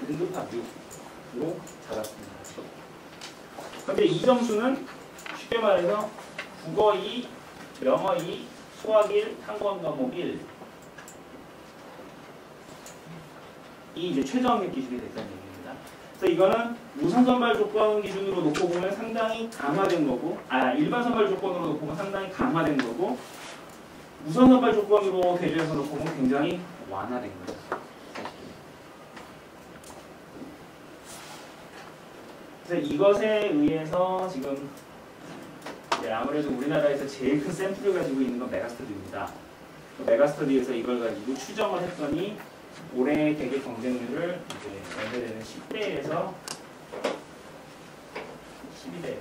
Speaker 1: 등급합 6으로 잡았습니다. 그런데 이 점수는 쉽게 말해서 국어 2, 영어 2, 수학 1, 탐구 한 과목 1 이 이제 최저 학력 기준이 됐다는 얘기입니다. 그래서 이거는 우선 선발 조건 기준으로 놓고 보면 상당히 강화된 거고, 일반 선발 조건으로 놓고 보면 상당히 강화된 거고, 우선 선발 조건으로 대조해서 놓고 보면 굉장히 완화된 거죠. 그래서 이것에 의해서 지금 아무래도 우리나라에서 제일 큰 샘플을 가지고 있는 건 메가스터디입니다. 메가스터디에서 이걸 가지고 추정을 했더니 올해 대개 경쟁률을 이제 연대되는 10대에서 12대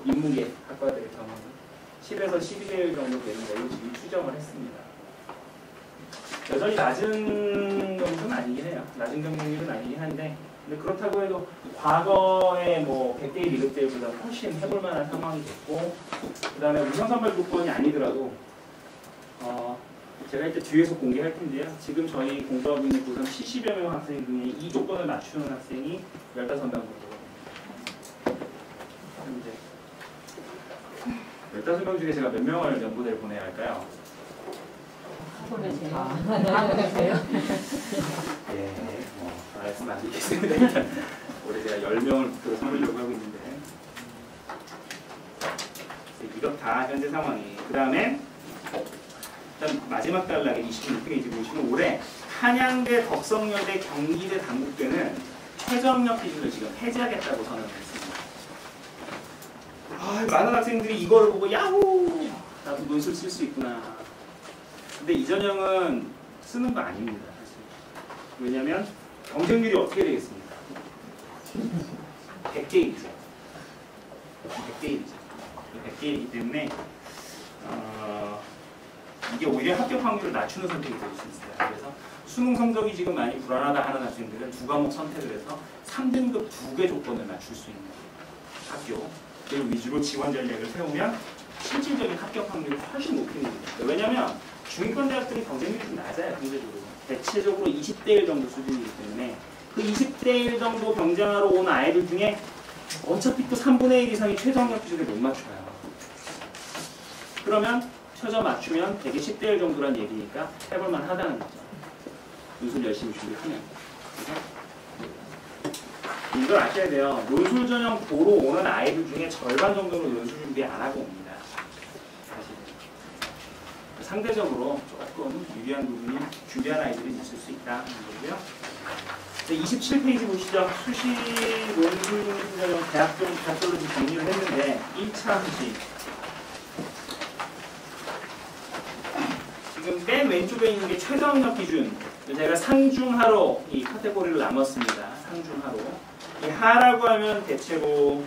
Speaker 1: 인문계 학과들의 경우는 10에서 12대 정도 되는 걸로 지금 추정을 했습니다. 여전히 낮은 경우는 아니긴 해요. 낮은 경쟁률은 아니긴 한데 근데 그렇다고 해도 과거에 뭐 100대 1, 200대 1보다 훨씬 해볼 만한 상황이 됐고 그 다음에 우선 선발 조건이 아니더라도 제가 이제 뒤에서 공개할 텐데요. 지금 저희 공부하고 있는 고3 70여 명 학생 중에 이 조건을 맞추는 학생이 15명 정도. 이제 15명 중에 제가 몇 명을 연구대를 보내야 할까요?
Speaker 2: 보내세요.
Speaker 1: 예, 말씀 안 드리겠습니다. 일단 올해 제가 10명을 선보려고 하고 있는데 이렇다 현재 상황이. 그 다음에 일단 마지막 단락에 26페이지 보시면 올해 한양대, 덕성여대, 경기대, 단국대는 최저 학력 기준을 지금 해제하겠다고 선언을 했습니다. 많은 학생들이 이거를 보고 야호! 나도 논술 쓸 수 있구나. 근데 이 전형은 쓰는 거 아닙니다. 사실. 왜냐하면 경쟁률이 어떻게 되겠습니까? 100대 1이죠. 100대 1이죠. 100대 1이기 때문에 이게 오히려 합격 확률을 낮추는 선택이 될 수 있어요. 그래서 수능 성적이 지금 많이 불안하다 하는 학생들은 두 과목 선택을 해서 3등급 2개 조건을 맞출 수 있는 학교 를 위주로 지원 전략을 세우면 실질적인 합격 확률이 훨씬 높은 이유입니다. 왜냐하면 중위권 대학들이 경쟁률이 좀 낮아요. 경제적으로. 대체적으로 20대 1 정도 수준이기 때문에 그 20대 1 정도 경쟁하러 온 아이들 중에 어차피 또 3분의 1 이상이 최저 학력 기준을 못 맞춰요. 그러면 최저 맞추면 되게 10대 1 정도란 얘기니까 해볼만 하다는 거죠. 논술 열심히 준비하면. 이걸 아셔야 돼요. 논술 전형 보러 오는 아이들 중에 절반 정도는 논술 준비 안 하고 옵니다. 사실 상대적으로 조금 유리한 부분이 준비한 아이들이 있을 수 있다는 거고요. 27페이지 보시죠. 수시 논술 전형 대학별로 좀 정리를 했는데 1차 수시 지금 맨 왼쪽에 있는 게 최저학력 기준. 제가 상중하로 이 카테고리를 나눴습니다. 상중하로. 이 하라고 하면 대체로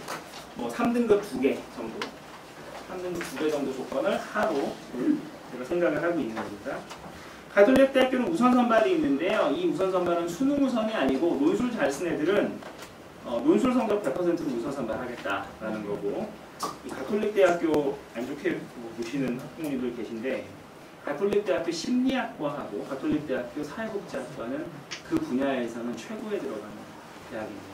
Speaker 1: 뭐 3등급 2개 정도, 3등급 2개 정도 조건을 하로 제가 생각을 하고 있는 겁니다. 가톨릭 대학교는 우선 선발이 있는데요. 이 우선 선발은 수능 우선이 아니고 논술 잘 쓴 애들은 논술 성적 100%로 우선 선발하겠다라는 거고, 이 가톨릭 대학교 안 좋게 보시는 학부모님들 계신데 가톨릭 대학교 심리학과하고 가톨릭 대학교 사회복지학과는 그 분야에서는 최고에 들어가는 대학입니다.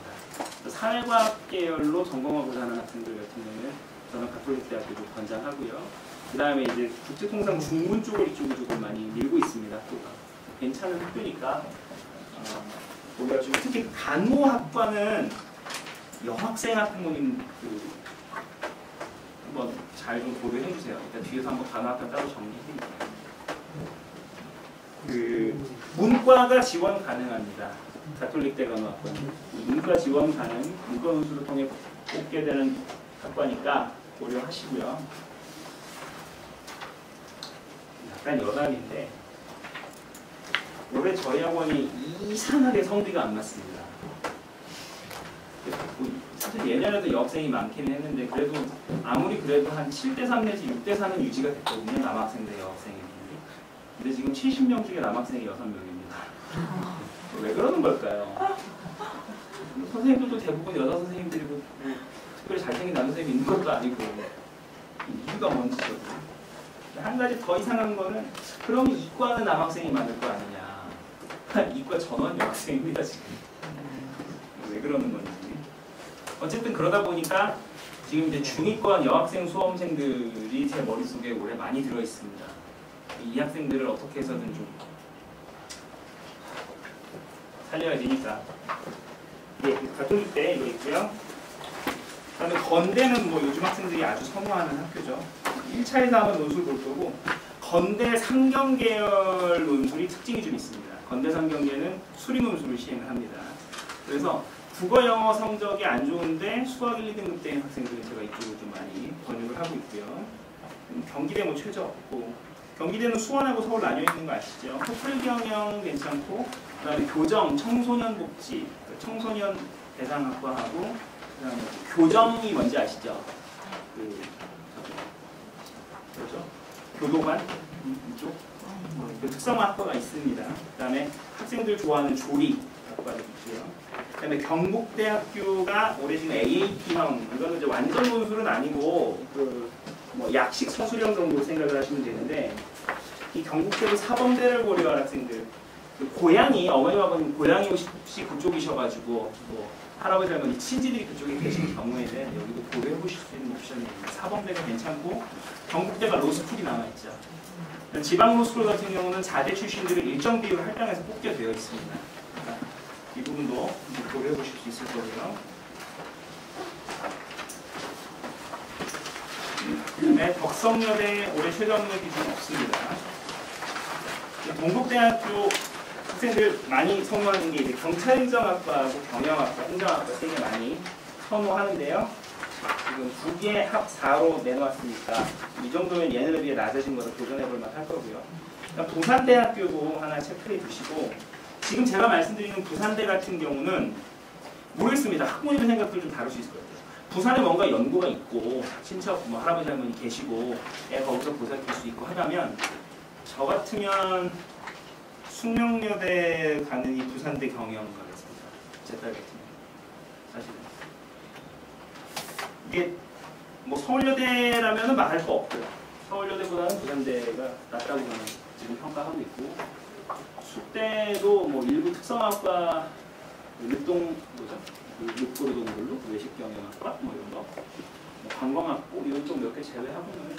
Speaker 1: 사회과학 계열로 전공하고자 하는 학생들 같은 경우는 저는 가톨릭 대학교도 권장하고요. 그 다음에 이제 국제통상 중문 쪽을 이쪽으로 조금 많이 밀고 있습니다. 학교가 괜찮은 학교니까 우리가 좀 특히 간호학과는 여학생 학부모님 한번 잘 좀 고려해 주세요. 일단 뒤에서 한번 간호학과 따로 정리해 드릴게요. 문과가 지원 가능합니다. 가톨릭 대간호학과는 문과 지원 가능, 문과 논술을 통해 뽑게 되는 학과니까 고려하시고요. 약간 여담인데 올해 저희 학원이 이상하게 성비가 안 맞습니다. 사실 예년에도 여학생이 많기는 했는데 그래도 아무리 그래도 한 7대3 내지 6대4는 유지가 됐거든요. 남학생들 여학생이. 근데 지금 70명 중에 남학생이 6명입니다. 왜 그러는 걸까요? 선생님들도 대부분 여자 선생님들이고 특별히 잘생긴 남자 선생님이 있는 것도 아니고 이유가 뭔지죠. 한 가지 더 이상한 거는 그럼 이과는 남학생이 많을 거 아니냐. 이과 전원 여학생입니다 지금. 왜 그러는 건지. 어쨌든 그러다 보니까 지금 이제 중위권 여학생 수험생들이 제 머릿속에 올해 많이 들어 있습니다. 이 학생들을 어떻게 해서든 좀 살려야 되니까. 예, 가톨릭대 이거 있고요. 그다음에 건대는 뭐 요즘 학생들이 아주 선호하는 학교죠. 1차에서 하면 논술 볼 거고, 건대 상경계열 논술이 특징이 좀 있습니다. 건대 상경계는 수리 논술을 시행을 합니다. 그래서 국어 영어 성적이 안 좋은데 수학 1, 2등급 대인 학생들은 제가 이쪽으로 좀 많이 권유를 하고 있고요. 경기대 뭐 최저 없고, 경기대는 수원하고 서울 나뉘어 있는 거 아시죠? 토플 경영 괜찮고, 그다음에 교정, 청소년 복지, 청소년 대상학과하고, 그다음에 교정이 뭔지 아시죠? 그렇죠? 교도관 이쪽 특성학과가 있습니다. 그다음에 학생들 좋아하는 조리 학과도 있고요. 그다음에 경북대학교가 올해 지금 AAT형, 이거는 이제 완전 논술은 아니고 뭐 약식 서술형 정도 생각을 하시면 되는데, 이 경북대도 사범대를 고려할 학생들, 고향이 어머님 아버님 고향이 혹시 그쪽이셔가지고 뭐 할아버지 할머니 친지들이 그쪽에 계신 경우에는 여기도 고려해 보실 수 있는 옵션입니다. 사범대가 괜찮고 경북대가 로스쿨이 남아있죠. 지방 로스쿨 같은 경우는 자대 출신들을 일정 비율 할당해서 뽑게 되어 있습니다. 그러니까 이 부분도 고려해 보실 수 있을 거고요. 그다음에 덕성여대 올해 최저학력 기준 없습니다. 동국대학교 학생들 많이 선호하는 게 이제 경찰행정학과하고 경영학과, 행정학과 3개 많이 선호하는데요. 지금 2개 합 4로 내놓았으니까 이 정도면 얘네들 비해 낮아진 거를 도전해볼 만할 거고요. 부산대학교도 하나 체크해 두시고, 지금 제가 말씀드리는 부산대 같은 경우는 모르겠습니다. 학부모님 생각들 좀 다를 수 있을 것 같아요. 부산에 뭔가 연구가 있고 친척 뭐 할아버지 할머니 계시고 애 거기서 보살필 수 있고 하다면, 저 같으면 숙명여대 가는 이 부산대 경영 가겠습니다. 제 딸 같으면. 사실은 이게 뭐 서울여대라면은 말할 거 없고요. 서울여대보다는 부산대가 낫다고 저는 지금 평가하고 있고, 수대도 뭐 일부 특성학과 립동 뭐죠? 립고르동 걸로 외식경영학과 뭐 이런 거, 뭐 관광학부 이런 쪽 몇 개 제외하고는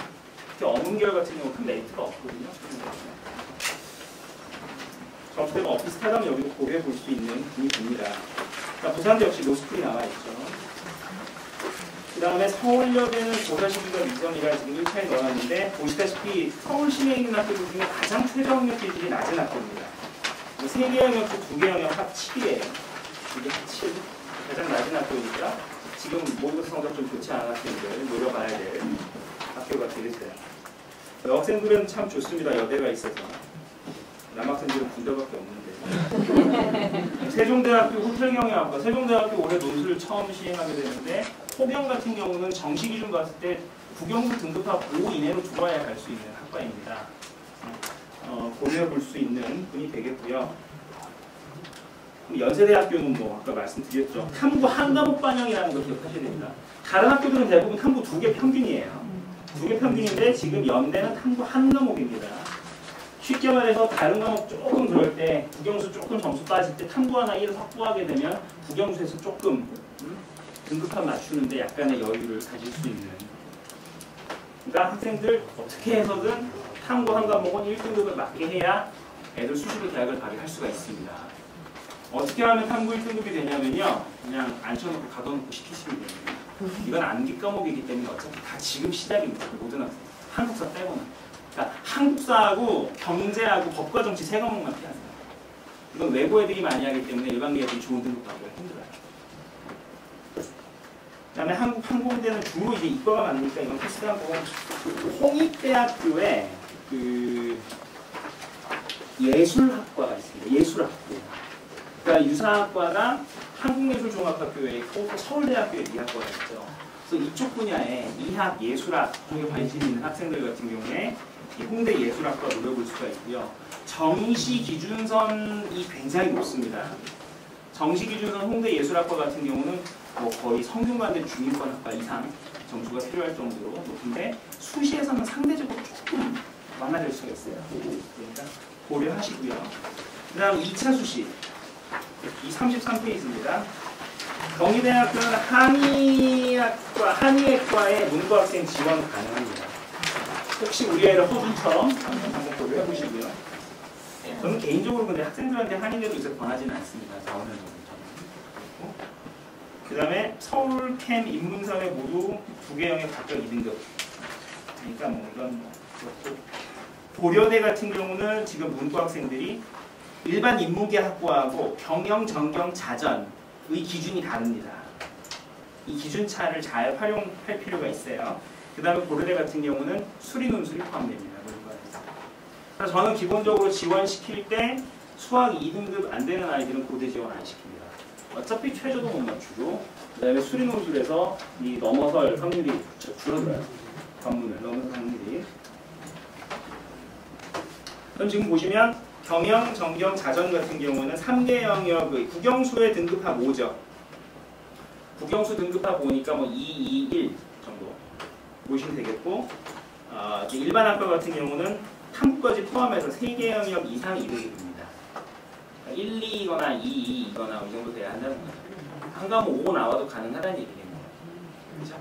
Speaker 1: 특히 어문계열 같은 경우 큰 메리트가 없거든요. 점수대가 비슷하다면 여기도 고려해 볼 수 있는 분위기입니다. 그러니까 부산대 역시 로스쿨이 나와 있죠. 그 다음에 서울여대는 고사 시기가 미정이라 지금 1차에 넣어놨는데, 보시다시피 서울시내에 있는 학교들 중에 가장 최저 학력 기준이 낮은 학교입니다. 3개 영역 중 2개 영역 합 7이에요. 이게 합 7. 가장 낮은 학교니까 지금 모의고사 성적 좀 좋지 않은 학생들 노려봐야 될 학교가 되겠어요. 여학생들은 참 좋습니다. 여대가 있어서. 남학생들은 군대밖에 없는데. 세종대학교 호텔경영학과, 세종대학교 올해 논술을 처음 시행하게 되는데, 호경 같은 경우는 정시 기준 봤을 때 국영수 등급합 5 이내로 들어와야 갈 수 있는 학과입니다. 고려해 볼 수 있는 분이 되겠고요. 연세대학교는 뭐 아까 말씀드렸죠. 탐구 한 과목 반영이라는 걸 기억하셔야 됩니다. 다른 학교들은 대부분 탐구 2개 평균이에요. 2개 평균인데 지금 연대는 탐구 한 과목입니다. 쉽게 말해서 다른 과목 조금 그럴 때 국영수 조금 점수 빠질 때 탐구 하나 1을 확보하게 되면 국영수에서 조금 등급합 맞추는데 약간의 여유를 가질 수 있는, 그러니까 학생들 어떻게 해서든 탐구 한 과목은 1등급을 맞게 해야 애들 수시로 대학을 가게 할 수가 있습니다. 어떻게 하면 탐구 1등급이 되냐면요, 그냥 앉혀놓고 가둬놓고 시키시면 됩니다. 이건 암기 과목이기 때문에 어차피 다 지금 시작입니다. 모든 학생, 한국사 빼고는. 그러니까 한국사하고 경제하고 법과 정치 3과목만 피하세요. 이건 외고 애들이 많이 하기 때문에 일반 애들이 좋은 등급 받기가 힘들어요. 그 다음에 항공대는 주로 이제 이과가 많으니까 이건 패스하고, 홍익대학교에 그 예술학과가 있습니다. 예술학교. 그러니까 유사학과가 한국예술종합학교에 있고 서울대학교에 이학과가 있죠. 그래서 이쪽 분야에 이학, 예술학 쪽에 관심이 있는 학생들 같은 경우에 홍대 예술학과 노려볼 수가 있고요. 정시 기준선이 굉장히 높습니다. 정시 기준선 홍대 예술학과 같은 경우는 뭐 거의 성균관대 중위권학과 이상 점수가 필요할 정도로 높은데, 수시에서는 상대적으로 조금 완화될 수가 있어요. 그러니까 고려하시고요. 그 다음 2차 수시, 이 33페이지입니다. 경희대학교는 한의학과에 문과학생 지원 가능합니다. 혹시 우리 애를 허준처럼 한번 고려해 보시고요. 저는 개인적으로 근데 학생들한테 한의대도 요새 권하지는 않습니다. 4, 5년 정도. 그 다음에 서울, 캠, 인문사회 모두 2개 영역 각각 2등급. 그러니까 뭐 이건 뭐 그렇고, 고려대 같은 경우는 지금 문과 학생들이 일반 인문계 학부하고 경영, 전경, 자전의 기준이 다릅니다. 이 기준차를 잘 활용할 필요가 있어요. 그 다음에 고려대 같은 경우는 수리 논술이 포함됩니다. 그래서 저는 기본적으로 지원시킬 때 수학 2등급 안 되는 아이들은 고대 지원 안 시킵니다. 어차피 최저도 못 맞추고, 그 다음에 수리 논술에서 이 넘어설 확률이 줄어들어요. 관문을 넘어설 확률이. 그럼 지금 보시면 경영, 전경, 자전 같은 경우는 3개 영역의 국영수의 등급합 5죠. 국영수 등급합 5니까 뭐 2, 2, 1 정도 보시면 되겠고, 일반 학과 같은 경우는 탐구까지 포함해서 3개 영역 이상 2등급입니다. 1, 2거나 2, 2거나 이 정도 돼야 한다는 거죠. 한 과목 5 나와도 가능하다는 얘기겠네요. 그렇죠?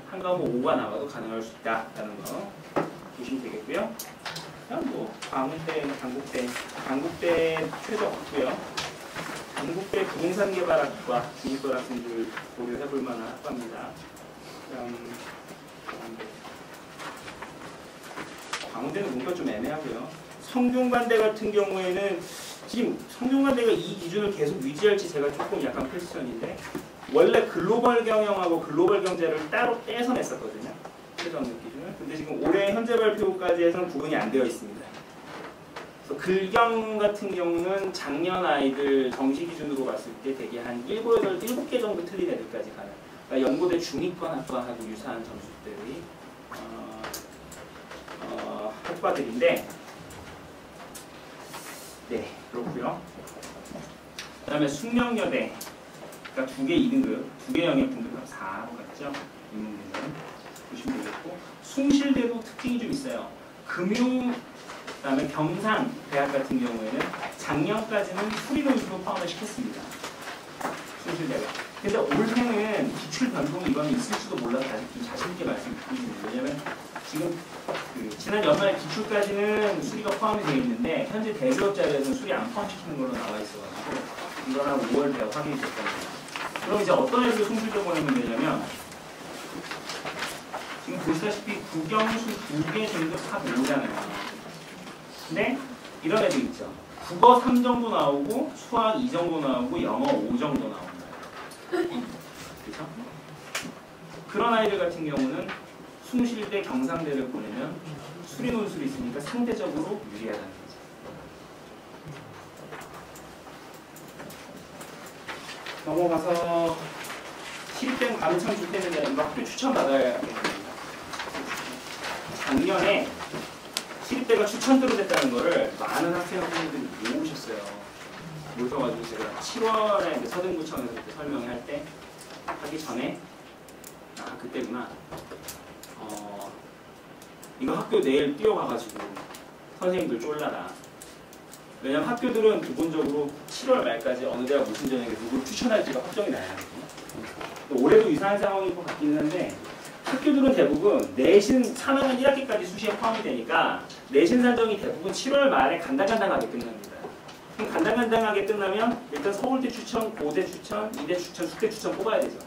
Speaker 1: 한 과목 5가 나와도 가능할 수 있다라는 거 보시면 되겠고요. 그냥 뭐 광운대, 강북대 최저 없고요. 강북대 부동산개발학과 중위권 학생들 고려해볼 만한 학과입니다. 광운대는 뭔가 좀 애매하고요. 성균관대 같은 경우에는 지금 성균관대가 이 기준을 계속 유지할지 제가 조금 약간 퀘스천인데, 원래 글로벌 경영하고 글로벌 경제를 따로 떼서 냈었거든요. 최저 기준을. 근데 지금 올해 현재 발표까지 해서는 구분이 안 되어 있습니다. 그래서 글경 같은 경우는 작년 아이들 정시 기준으로 봤을 때 대개 한 7, 7개 정도 틀린 애들까지 가요. 그러니까 연고대 중위권 학과하고 유사한 점수들이 학과들인데, 네, 그렇고요. 그 다음에 숙명여대, 그러니까 2개 2등급, 2개 영역 등급합 4로 갔죠. 인문계는.
Speaker 2: 보시면 되겠고, 숭실대도 특징이 좀 있어요. 금융, 그다음에 경상 대학 같은 경우에는 작년까지는 수리논술로 포함을 시켰습니다. 숭실대가. 근데 올해는 기출 변동이 이거는 있을지도 몰라서 아직 좀 자신 있게 말씀드립니다. 왜냐면 지금 지난 연말 기출까지는 수리가 포함이 되어 있는데 현재 대수업 자료에서는 수리 안 포함시키는 걸로 나와 있어가지고 이거랑 5월 대학 확인이 됐답니다. 그럼 이제 어떤 애들 숭실대 보내면 되냐면 지금 보시다시피 국영수 2개 등급 탑 5잖아요. 근데 이런 애들 있죠. 국어 3 정도 나오고 수학 2 정도 나오고 영어 5 정도 나옵니다. 그렇죠? 그런 아이들 같은 경우는 숭실대, 경상대를 보내면 수리 논술이 있으니까 상대적으로 유리하다는 거죠. 넘어가서 시립대는 가면 참 좋겠는데 이거 학교 추천받아야 됩니다. 작년에 시립대가 추천 들어댔다는 거를 많은 학생분들이 모으셨어요. 모셔가지고 제가 7월에 서등구청에서 그때 설명할 때 하기 전에 그때구나. 이거 학교 내일 뛰어가가지고 선생님들 쫄라라. 왜냐면 학교들은 기본적으로 7월 말까지 어느 대학 무슨 전형에 누구를 추천할지가 확정이 나야 하거든요. 올해도 이상한 상황일 것 같기는 한데 학교들은 대부분 내신 3학년 1학기까지 수시에 포함이 되니까 내신 산정이 대부분 7월 말에 간당간당하게 끝납니다. 그럼 간당간당하게 끝나면 일단 서울대 추천, 고대 추천, 이대 추천, 숙대 추천 뽑아야 되죠.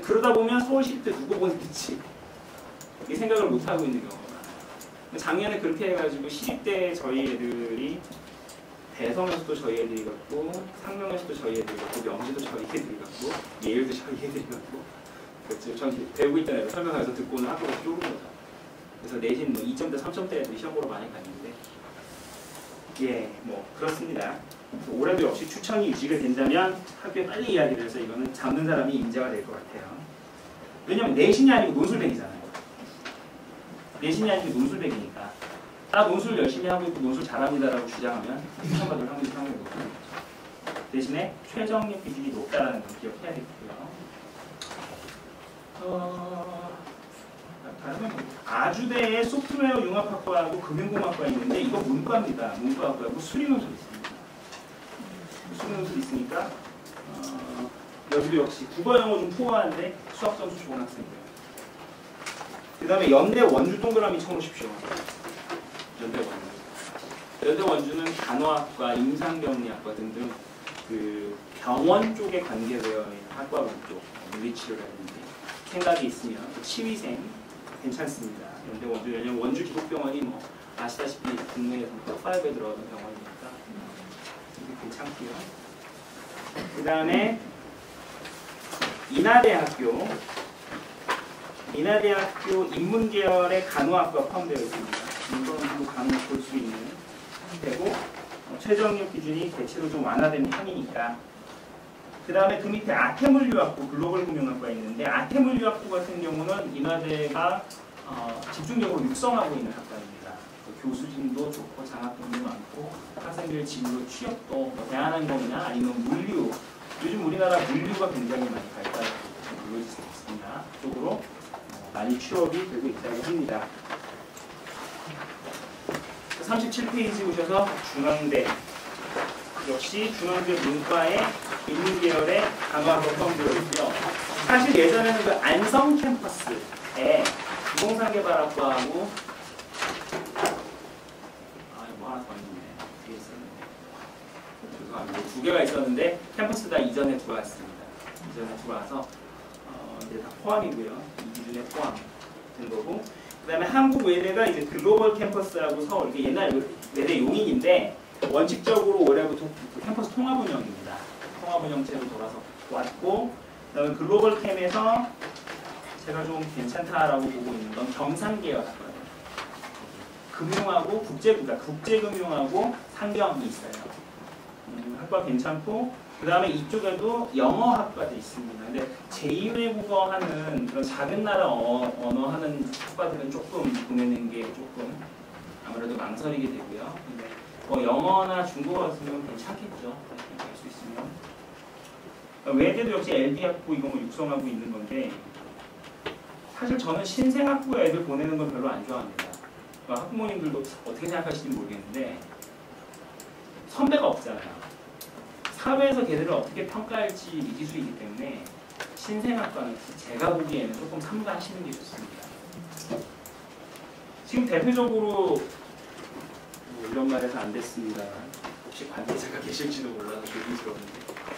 Speaker 2: 그러다 보면 서울시립대 누구 보낼지 이 생각을 못하고 있는 경우가 많아요. 작년에 그렇게 해가지고 시립대 저희 애들이 대성에서도 저희 애들이 갔고 상명에서도 저희 애들이 갔고 명지도 저희 애들이 갔고 예일도 저희 애들이 갔고 그렇죠. 전 배우고 있던 애들 설명해서 듣고는 학교가 쪼는 거죠. 그래서 내신 뭐 2점대, 3점대 애들이 시험 보러 많이 갔는데 예, 뭐 그렇습니다. 올해도 역시 추천이 유지가 된다면 학교에 빨리 이야기를 해서 이거는 잡는 사람이 인재가 될 것 같아요. 왜냐면 내신이 아니고 논술백이잖아요. 내신이 아니고 논술백이니까 나 논술 열심히 하고 있고 논술 잘합니다라고 주장하면 추천받을 확률이 상당히 높은 거죠. 대신에 최저학력 기준이 높다라는 걸 기억해야 되고요. 다르면 아주대에 소프트웨어 융합학과하고 금융공학과 있는데 이거 문과입니다. 문과학과하고 수리논술이 있습니다. 수리논술이 있으니까 여기도 역시 국어 영어 좀 포함한데 수학 점수 좋은 학생들. 그 다음에 연대 원주 동그라미 쳐놓으십시오. 연대 원주. 연대 원주는 간호학과, 임상병리학과 등등 그 병원 쪽에 관계되어 있는 학과로 쪽 물리치료라든지 생각이 있으면 치위생 괜찮습니다. 연대 원주. 왜냐면 원주 기독병원이 뭐 아시다시피 국내에서 top5에 들어가는 병원이니까 괜찮고요. 그 다음에 인하대학교 인문계열의 간호학과 포함되어 있습니다. 이거는 간호 볼 수 있는 상태고 최저학력 기준이 대체로 좀 완화된 편이니까. 그 다음에 그 밑에 아태물리학부 글로벌금융학과 있는데 아태물리학부 같은 경우는 인하대가 집중적으로 육성하고 있는 학과입니다. 교수진도 좋고 장학금도 많고 학생들 진로 취업도 뭐 대한항공이나 아니면 물류 요즘 우리나라 물류가 굉장히 많이 발달하고 물류시스템 쪽으로 많이 취업이 되고 있다고 합니다. 37페이지 오셔서 중앙대 역시 중앙대 문과의 인문계열의 간호학과 포함되어 있고요. 사실 예전에는 그 안성 캠퍼스에 부동산개발학과하고 뭐 하나 더 있네. 뒤에 있었는데 죄송합니다. 2개가 있었는데 캠퍼스 다 이전에 들어왔습니다. 이전에 들어와서 이제 다 포함이고요. 이 기준에 포함된 거고. 그 다음에 한국 외대가 이제 글로벌 캠퍼스라고 서울, 이게 옛날 외대 용인인데 원칙적으로 올해부터 캠퍼스 통합운영입니다. 통합운영체로 돌아서 왔고, 그 다음에 글로벌 캠에서 제가 좀 괜찮다라고 보고 있는 건 경상계열 학과예요. 금융하고 국제금융하고 상경이 있어요. 학과 괜찮고, 그 다음에 이쪽에도 영어학과도 있습니다. 근데 제2외국어 하는 그런 작은 나라 언어 하는 학과들은 조금 보내는 게 조금 아무래도 망설이게 되고요. 근데 뭐 영어나 중국어 같으면 괜찮겠죠. 할 수 있으면. 외대도 역시 LD학부 이거 뭐 육성하고 있는 건데 사실 저는 신생학부 애들 보내는 건 별로 안 좋아합니다. 그러니까 학부모님들도 어떻게 생각하실지 모르겠는데 선배가 없잖아요. 사회에서 걔들을 어떻게 평가할지 미지수이기 때문에 신생학과는 제가 보기에는 조금 삼가하시는 게 좋습니다. 지금 대표적으로 뭐 이런 말해서 안 됐습니다. 혹시 관계자가 계실지도 몰라서 조심스러운데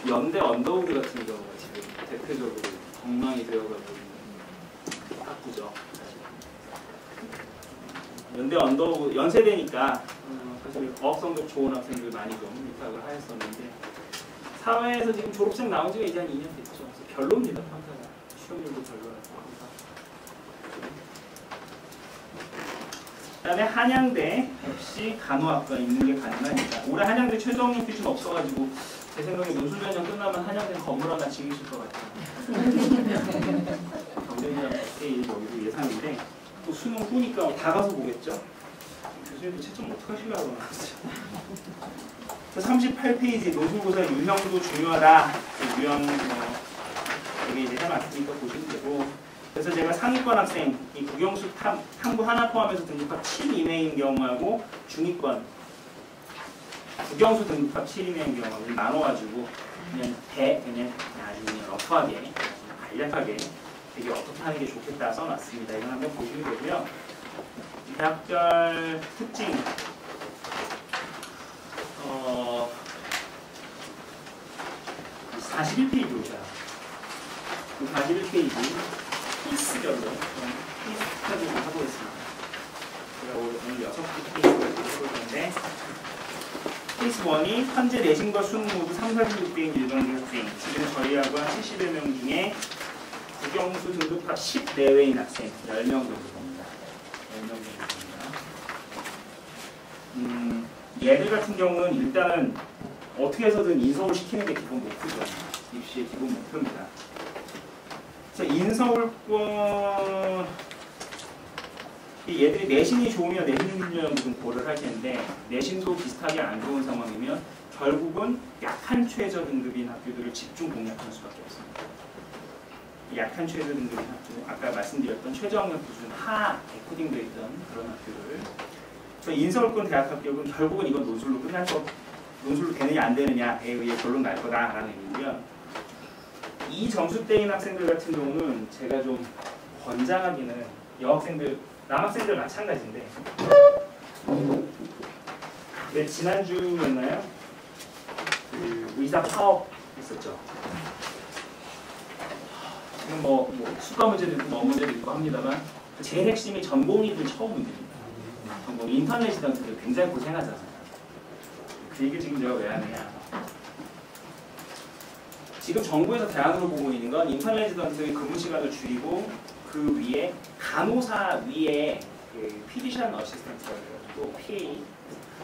Speaker 2: 연대 언더우드 같은 경우가 지금 대표적으로 엉망이 되어가고 있는 학부죠. 연대 언더우드 연세대니까 사실 어학 성적 좋은 학생들 많이 좀 입학을 하였었는데 사회에서 지금 졸업생 나온 지가 이제 한 2년 됐죠. 그래서 별로입니다. 평가가 취업률도 별로라고. 그다음에 한양대 역시 간호학과 있는 게 가능하니까 올해 한양대 최저 학력 기준 없어가지고 제 생각에 논술 전형 끝나면 한양대 건물 하나 지으실 것 같아요. 경쟁이랑 100대1 여기도 예상인데 또 수능 후니까 다 가서 보겠죠. 교수님도 채점 어떡하시려고 하세요. 38페이지 논술고사 유형도 중요하다. 유형 여기 이제 해놨으니까 보시면 되고. 그래서 제가 상위권 학생, 이 국영수 탐구 하나 포함해서 등급합 7 이내인 경우하고 중위권 국영수 등급합 7 이내인 경우하고 나눠가지고 그냥 아주 러프하게, 간략하게 되게 어떻게 하는 게 좋겠다 써놨습니다. 이건 한번 보시면 되고요. 대학별 특징 41페이지 보자. 41페이지 피스별로 피스별로 해보겠습니다. 제가 오늘 6개 피스를 해볼 건데 케이스 1이 현재 내신과 수능 모두 3, 4, 6대인 일반계 학생 지금 저희하고 한 70여 명 중에 국영수 등급합 10 내외인 학생 10명 정도 됩니다. 10명 정도 됩니다. 얘들 같은 경우는 일단은 어떻게 해서든 인서울 시키는 게 기본 목표죠. 입시의 기본 목표입니다. 인서울권 얘들이 내신이 좋으면 내신 능력을 좀 고려를 할 텐데 내신도 비슷하게 안 좋은 상황이면 결국은 약한 최저 등급인 학교들을 집중 공략할 수밖에 없습니다. 약한 최저 등급인 학교, 아까 말씀드렸던 최저 학력 기준 하 데코딩되어 있던 그런 학교를 인서울권 대학 합격은 결국은 이건 논술로 논술로 되느냐 안 되느냐에 의해 결론 날 거다라는 의미고요. 이 점수대인 학생들 같은 경우는 제가 좀 권장하기는 여학생들, 남학생들 마찬가지인데 지난주였나요? 그 의사 파업 있었죠. 지금 뭐 수가 문제도 있고 뭐 문제도 있고 합니다만 제일 핵심이 전공의들 처우 문제입니다. 전공 인터넷이든 굉장히 고생하잖아요. 그 얘기 지금 제가 왜 하느냐. 지금 정부에서 대안으로 보고 있는 건 인턴 레지던트의 근무 시간을 줄이고 그 위에 간호사 위에 그 피디션 어시스턴트라고 해가지고 PA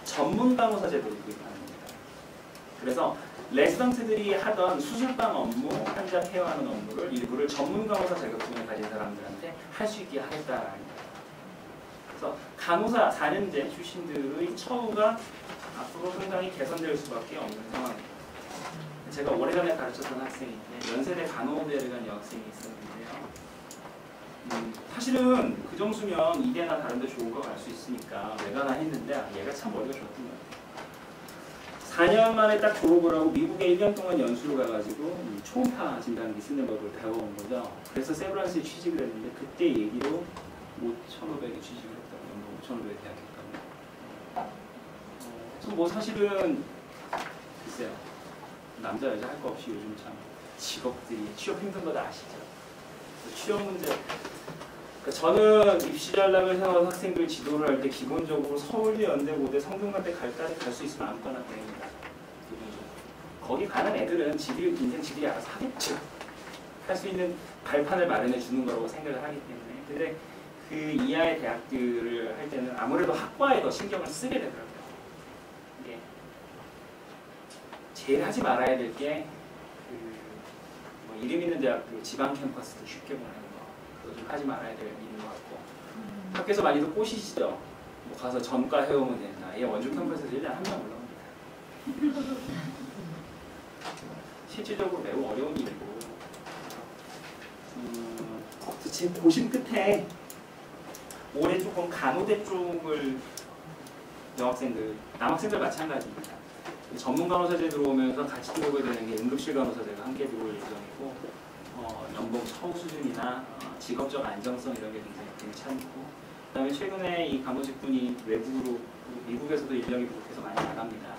Speaker 2: 전문 간호사 제도를 도입하는 겁니다. 그래서 레지던트들이 하던 수술방 업무, 환자 케어하는 업무를 일부를 전문 간호사 자격증을 가진 사람들한테 할 수 있게 하겠다라는 거예요. 그래서 간호사 4년제 출신들의 처우가 앞으로 상당히 개선될 수밖에 없는 상황입니다. 제가 오래전에 가르쳤던 학생인데 연세대 간호대를 간 여학생이 있었는데요. 사실은 그 점수면 이대나 다른 데 좋은 거 갈 수 있으니까 왜 가나 했는데 얘가 참 머리가 좋았던 것 같아요. 4년 만에 딱 졸업을 하고 미국에 1년 동안 연수를 가가지고 초음파 진단기 쓰는 법을 배워온 거죠. 그래서 세브란스에 취직을 했는데 그때 얘기로 5,500에 취직을 했다고, 연봉 5,500에 대학했다고. 그래서 뭐 사실은 글쎄요. 남자 여자 할 거 없이 요즘 참 직업들이 취업 힘든 거 다 아시죠? 취업 문제. 그러니까 저는 입시 전략을 세워서 학생들 지도를 할 때 기본적으로 서울대, 연대, 고대, 성균관대 갈 수 있으면 아무거나 됩니다. 거기 가는 애들은 인생 지들이 알아서 하겠죠. 할 수 있는 발판을 마련해 주는 거라고 생각을 하기 때문에. 근데 그 이하의 대학들을 할 때는 아무래도 학과에 더 신경을 쓰게 되더라고요. 이게 제일 하지 말아야 될 게 뭐 이름 있는 대학교 지방 캠퍼스도 쉽게 보내는 거, 그거 좀 하지 말아야 될 일인 것 같고. 학교에서 많이들 꼬시시죠. 뭐 가서 전과 해오면 된다. 얘 원주 캠퍼스에서 1년에 한 명 올라옵니다. 실질적으로 매우 어려운 일이고. 지금 보신 끝에 올해 조금 간호대 쪽을 여학생들, 남학생들 마찬가지입니다. 전문 간호사제 들어오면서 같이 들어오게 되는 게 응급실 간호사제가 함께 들어올 예정이고 연봉 처우 수준이나 직업적 안정성 이런 게 굉장히 괜찮고 그다음에 최근에 이 간호직군이 외국으로 미국에서도 인력이 부족해서 많이 나갑니다.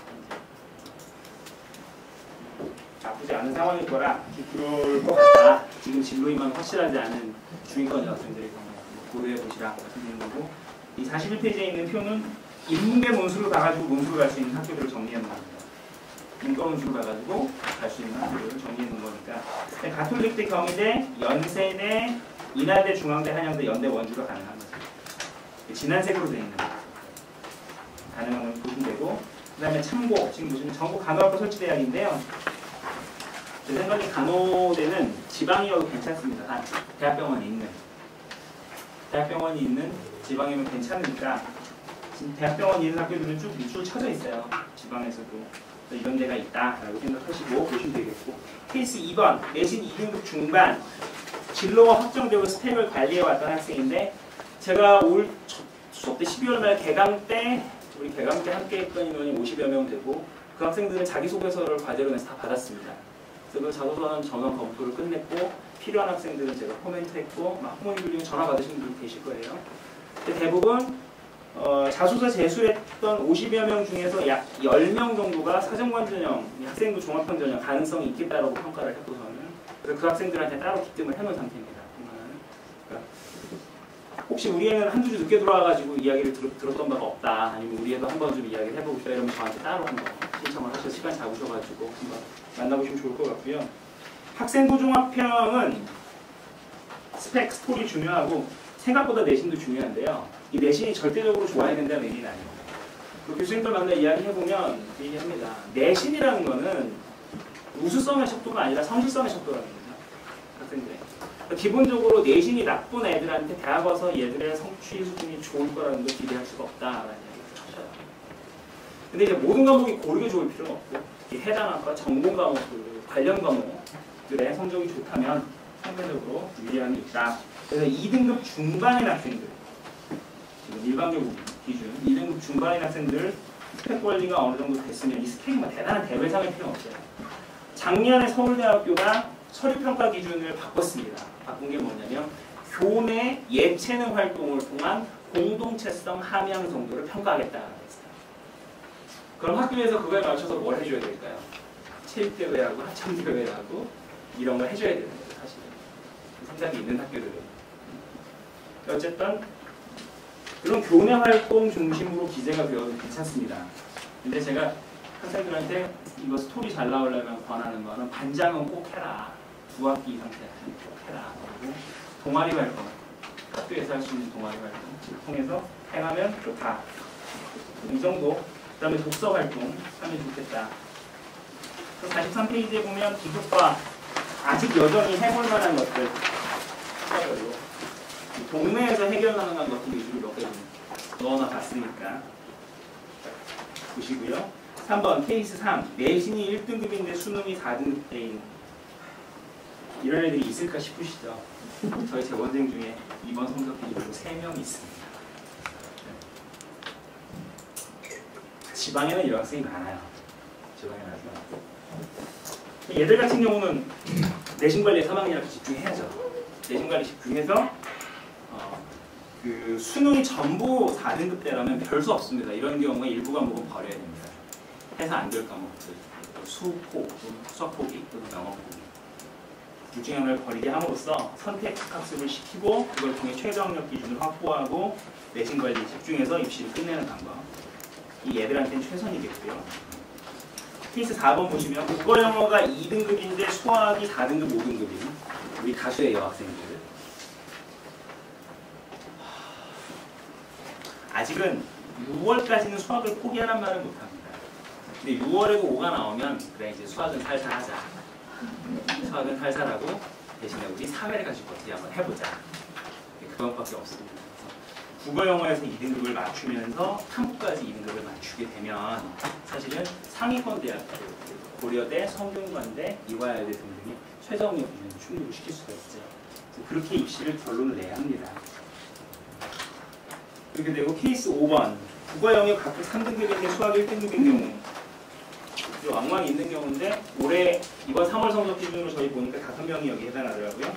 Speaker 2: 나쁘지 않은 상황일 거라 그럴 것 같다. 지금 진로임만 확실하지 않은 중위권 여학생들의 경우 고려해 보시라 말씀드리는 거고 이 41페이지에 있는 표는 인문계 문수로 가가지고 문수로 갈 수 있는 학교들을 정리해 놓은 겁니다. 인과 문수로 가가지고 갈 수 있는 학교들을 정리해 놓은 거니까 가톨릭대, 경희대, 연세대, 인하대, 중앙대, 한양대, 연대, 원주가 가능한 거죠. 진한색으로 되어 있는 거죠. 가능한 걸 보시면 되고 그 다음에 참고, 지금 보시면 전국 간호학과 설치대학인데요. 제 생각에 간호대는 지방이어도 괜찮습니다. 대학병원이 있는 지방이면 괜찮으니까 지금 대학병원이 있는 학교들은 쭉 밑줄 쳐져 있어요. 지방에서도 이런 데가 있다라고 생각하시고 보시면 되겠고 케이스 2번 내신 2등급 중반 진로가 확정되고 스펙을 관리해왔던 학생인데 제가 올 저때 12월 말 개강 때 우리 개강 때 함께 했던 인원이 50여 명 되고 그 학생들은 자기소개서를 과제로 내서 다 받았습니다. 그래서 그 자소서는 전원 검토를 끝냈고 필요한 학생들은 제가 코멘트했고 막 학부모님들 중에 전화 받으신 분들 계실 거예요. 근데 대부분 자소서 제출했던 50여 명 중에서 약 10명 정도가 사정관 전형, 학생부 종합형 전형 가능성이 있겠다라고 평가를 했고서는 그래서 그 학생들한테 따로 기점을 해놓은 상태입니다. 그러니까 혹시 우리 애는 한두 주 늦게 돌아와가지고 이야기를 들었던 바가 없다. 아니면 우리 애도 한번 좀 이야기를 해보고 싶다. 이러면 저한테 따로 한번 신청을 하셔서 시간 잡으셔가지고 한번 만나보시면 좋을 것 같고요. 학생부 종합형은 스펙, 스토리 중요하고 생각보다 내신도 중요한데요. 이 내신이 절대적으로 좋아야 된다는 의미는 아니에요. 교수님들 만나 이야기해보면 얘기합니다. 내신이라는 거는 우수성의 척도가 아니라 성실성의 척도라는 거죠. 학생들의. 기본적으로 내신이 나쁜 애들한테 대학 와서 얘들의 성취 수준이 좋을 거라는 걸 기대할 수가 없다라는 얘기를 하셔요. 근데 이제 모든 과목이 고르게 좋을 필요는 없고 특히 해당 학과 전공 과목, 관련 과목들의 성적이 좋다면 상대적으로 유리함이 있다. 그래서 2등급 중반인 학생들 지금 일반적 기준 2등급 중반인 학생들 스펙 관리가 어느 정도 됐으면 이 스펙이 뭐 대단한 대배상일 필요는 없어요. 작년에 서울대학교가 서류평가 기준을 바꿨습니다. 바꾼 게 뭐냐면 교내 예체능 활동을 통한 공동체성 함양 정도를 평가하겠다고 했어요. 그럼 학교에서 그거에 맞춰서 뭘 해줘야 될까요? 체육대회하고 합창대회하고 이런 걸 해줘야 되는 거예요. 사실은 생각이 있는 학교들은. 어쨌든 그런 교내 활동 중심으로 기재가 되어도 괜찮습니다. 근데 제가 학생들한테 이거 스토리 잘 나오려면 권하는 거는 반장은 꼭 해라. 2학기 이상 때는 꼭 해라. 그리고 동아리 활동, 학교에서 할 수 있는 동아리 활동 통해서 행하면 좋다. 이 정도. 그 다음에 독서 활동 하면 좋겠다. 43페이지에 보면 기숙과 아직 여전히 해볼 만한 것들 동네에서 해결 가능한 것들 위주로 몇 개 넣어놔 봤으니까 보시고요. 3번 케이스 3 내신이 1등급인데 수능이 4등급대인 이런 애들이 있을까 싶으시죠? 저희 재원생 중에 이번 성적표로 3명이 있습니다. 지방에는 이런 학생이 많아요. 지방에는 아주 많고 얘들 같은 경우는 내신관리에 3학년을 집중해야죠. 내신관리 집중해서 그 수능이 전부 4등급대라면 별 수 없습니다. 이런 경우에 일부 과목은 버려야 됩니다. 해서 안 될 과목들, 수포, 수학 포기, 또는 영어 포기 둘 중에 하나를 버리게 함으로써 선택 학습을 시키고 그걸 통해 최저학력 기준을 확보하고 내신 관리에 집중해서 입시를 끝내는 방법. 이 얘들한테는 최선이겠고요. 케이스 4번 보시면 국어 영어가 2등급인데 수학이 4등급, 5등급인 우리 다수의 여학생들. 아직은 6월까지는 수학을 포기하란 말은 못합니다. 근데 6월에도 5가 나오면 그래 이제 수학은 탈살하자. 수학은 탈살하고 대신에 우리 사회를 가지고 어떻게 한번 해보자. 그것밖에 없습니다. 그래서 국어 영어에서 2등급을 맞추면서 탐구까지 2등급을 맞추게 되면 사실은 상위권 대학들 고려대, 성균관대, 이화여대 등등의 최저학력 기준을 충족을 시킬 수가 있죠. 그렇게 입시를 결론을 내야 합니다. 이렇게 되고 케이스 5번 국어 영역 각각 3등급인데 수학 1등급인 경우 왕왕이 있는 경우인데 올해 이번 3월 성적 기준으로 저희 보니까 5명이 여기 해당하더라고요.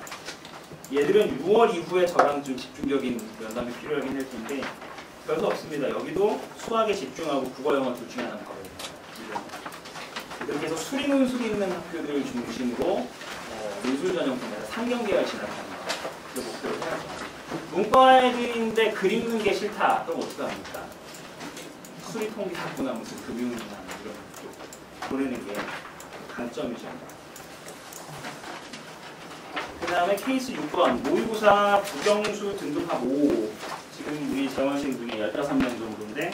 Speaker 2: 얘들은 6월 이후에 저랑 좀 집중적인 면담이 필요하긴 할 텐데 별 수 없습니다. 여기도 수학에 집중하고 국어 영어 둘 중에 하나는 거예요. 그렇게 해서 수리 논술 있는 학교들 중심으로 논술 전형분야를 3경계열 진학하는 거 목표를 해야죠. 문과 애들인데 그림 그리는 게 싫다. 그럼 어떻게 합니까? 수리 통계학부나 무슨 금융이나 이런 쪽 보내는 게 강점이죠. 그 다음에 케이스 6번 모의고사 부정수 등급합 5. 지금 우리 재원생 분이 15명 정도인데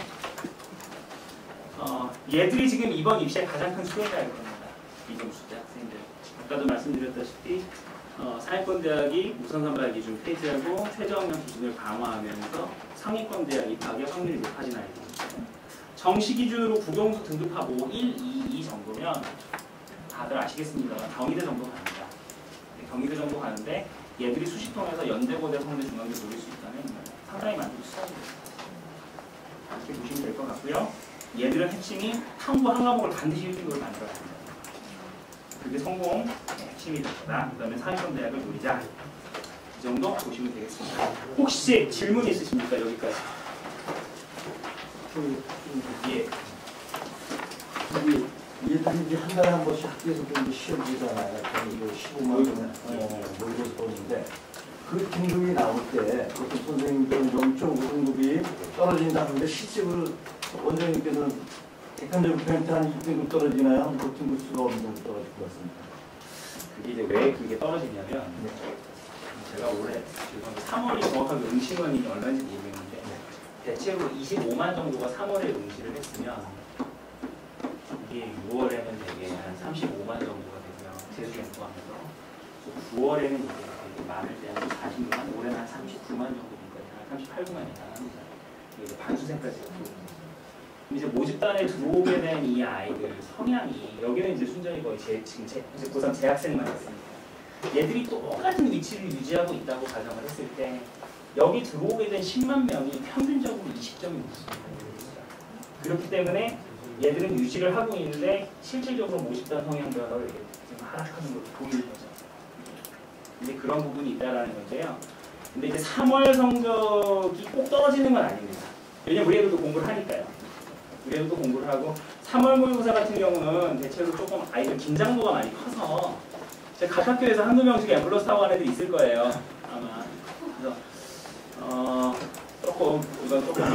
Speaker 2: 얘들이 지금 이번 입시의 가장 큰 수혜자일 겁니다. 이정수대 학생들. 아까도 말씀드렸다시피 상위권 대학이 우선 선발 기준 폐지하고 최저학력 기준을 강화하면서 상위권 대학 입학의 확률이 높아진 아이들입니다. 정시 기준으로 국영수 등급합 5, 1, 2, 2 정도면 다들 아시겠습니다만 경희대 정도 갑니다. 경희대 정도 가는데 얘들이 수시통해서 연대고대 성대 중앙대 노릴 수 있다면 상당히 만족이 수학입니다. 이렇게 보시면 될 것 같고요. 얘들은 핵심이 탐구 한 과목을 반드시 1등급을 만들어야 합니다. 그게 성공 핵심이 될 거다. 그 다음에 상위권 대학을 노리자. 이 정도 보시면 되겠습니다. 혹시 질문 있으십니까? 여기까지. 예.
Speaker 3: 얘들이 이제 한 달에 한 번씩 학교에서 또 시험 보잖아요. 이거 15만 원 모의고사 보는데 그 등급이 나올 때 어떤 선생님들은 0.5등급이 떨어진다는데 실제로 원장님께서는 객관적으로 평가할 때 한 2등급 떨어지나요? 한 5등급 수가 어느 정도 떨어질 것 같습니다.
Speaker 2: 그게 이제 왜 그게 떨어지냐면 제가 올해 3월이 정확하게 응시원이 얼마인지 모르겠는데 대체로 25만 정도가 3월에 응시를 했으면 이게 6월에는 되게 한 35만 정도가 되고요. 재수생 포함해서 9월에는 이게 되게 많을 때 한 40만, 올해는 한 39만 정도니까 한 38구만이 나갑니다. 이게 반수생까지 들어옵니다. 이제 모집단에 들어오게 된 이 아이들 성향이 여기는 이제 순전히 거의 지금 고3 재학생만 있습니다. 얘들이 똑같은 위치를 유지하고 있다고 가정을 했을 때 여기 들어오게 된 10만 명이 평균적으로 20점이 높습니다. 그렇기 때문에 얘들은 유지를 하고 있는데 실질적으로 모집단 성향 변화를 지금 하락하는 걸 보이는 거죠. 이제 그런 부분이 있다라는 건데요. 근데 이제 3월 성적이 꼭 떨어지는 건 아닙니다. 왜냐면 우리 애들도 공부를 하니까요. 우리 애들도 공부를 하고 3월 모의고사 같은 경우는 대체로 조금 아이들 긴장도가 많이 커서 각 학교에서 한두 명씩 앰뷸런스 타고 가는 애들이 있을 거예요. 아마. 그래서 조금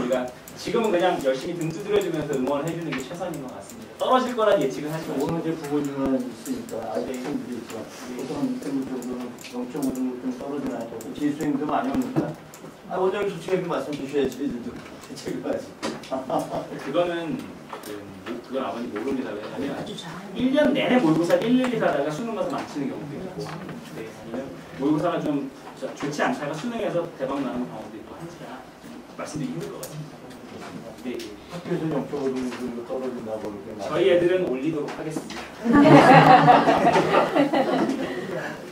Speaker 2: 우리가 지금은 그냥 열심히 등 두드려주면서 응원을 해주는 게 최선인 것 같습니다. 떨어질 거란 예측은 하지 마시고.
Speaker 3: 오늘 이제 부모님은 있으니까 학생들이 있지만 보통 2등급 정도는 0.5등급 좀 떨어지나요? 또 재수생도 많이 옵니까? 원장님 솔직하게 말씀 주셔야지 애들도 대책을 봐야지. 그건
Speaker 2: 아버님 모릅니다. 왜냐하면 1년 내내 모의고사 1, 2 하다가 수능 가서 망치는 경우도 있고 아니면 모의고사가 좀 좋지 않다가 수능에서 대박 나는 경우도 있고 하니까 말씀드리기 힘들 것 같습니다. 네.
Speaker 3: 학교에서 0.5등급 떨어진다고 이렇게
Speaker 2: 저희 애들은 올리도록 하겠습니다.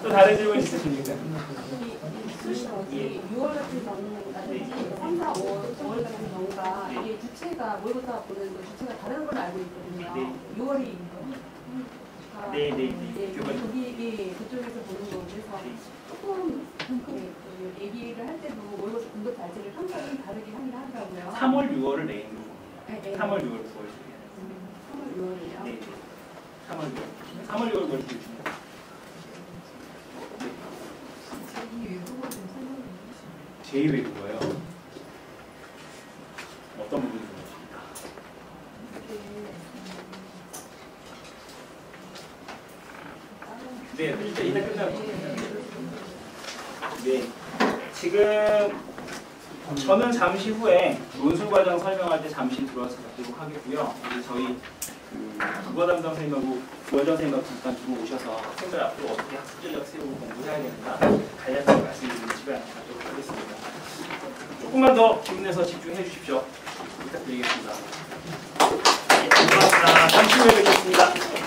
Speaker 2: 또 다른 질문 있으십니까?
Speaker 4: 예. 6월 같은 경우라든지 3, 4, 5월 같은 경우가 이게 주체가 모의고사 보는 거 주체가 다른 걸로 알고 있거든요.
Speaker 2: 네.
Speaker 4: 6월이
Speaker 2: 네.
Speaker 4: 거기 그쪽에서 보는 거 그래서 조금 얘기를 할 때도 모의고사 등급 자체를 3, 4월 다르게 하긴 하더라고요.
Speaker 2: 3월, 6월을 내인 거입니다.
Speaker 4: 네.
Speaker 2: 3월, 6월, 9월.
Speaker 4: 3월, 6월이요?
Speaker 2: 네. 3월, 6월, 9월 주십니다. 제2외국어요. 어떤 부분이 있습니까? 네, 이따 끝나고. 네, 지금 저는 잠시 후에 논술 과정 설명할 때 잠시 들어와서 뵙도록 하겠고요. 이제 저희 국어 담당 선생님하고 부원장 선생님하고 잠깐 들어오셔서 학생들 앞으로 어떻게 학습 전략 세우고 공부해야 되는가 간략하게 말씀드리는 시간 갖도록 하겠습니다. 조금만 더 기운내서 집중해 주십시오. 부탁드리겠습니다. 네, 감사합니다. 잠시 후에 뵙겠습니다.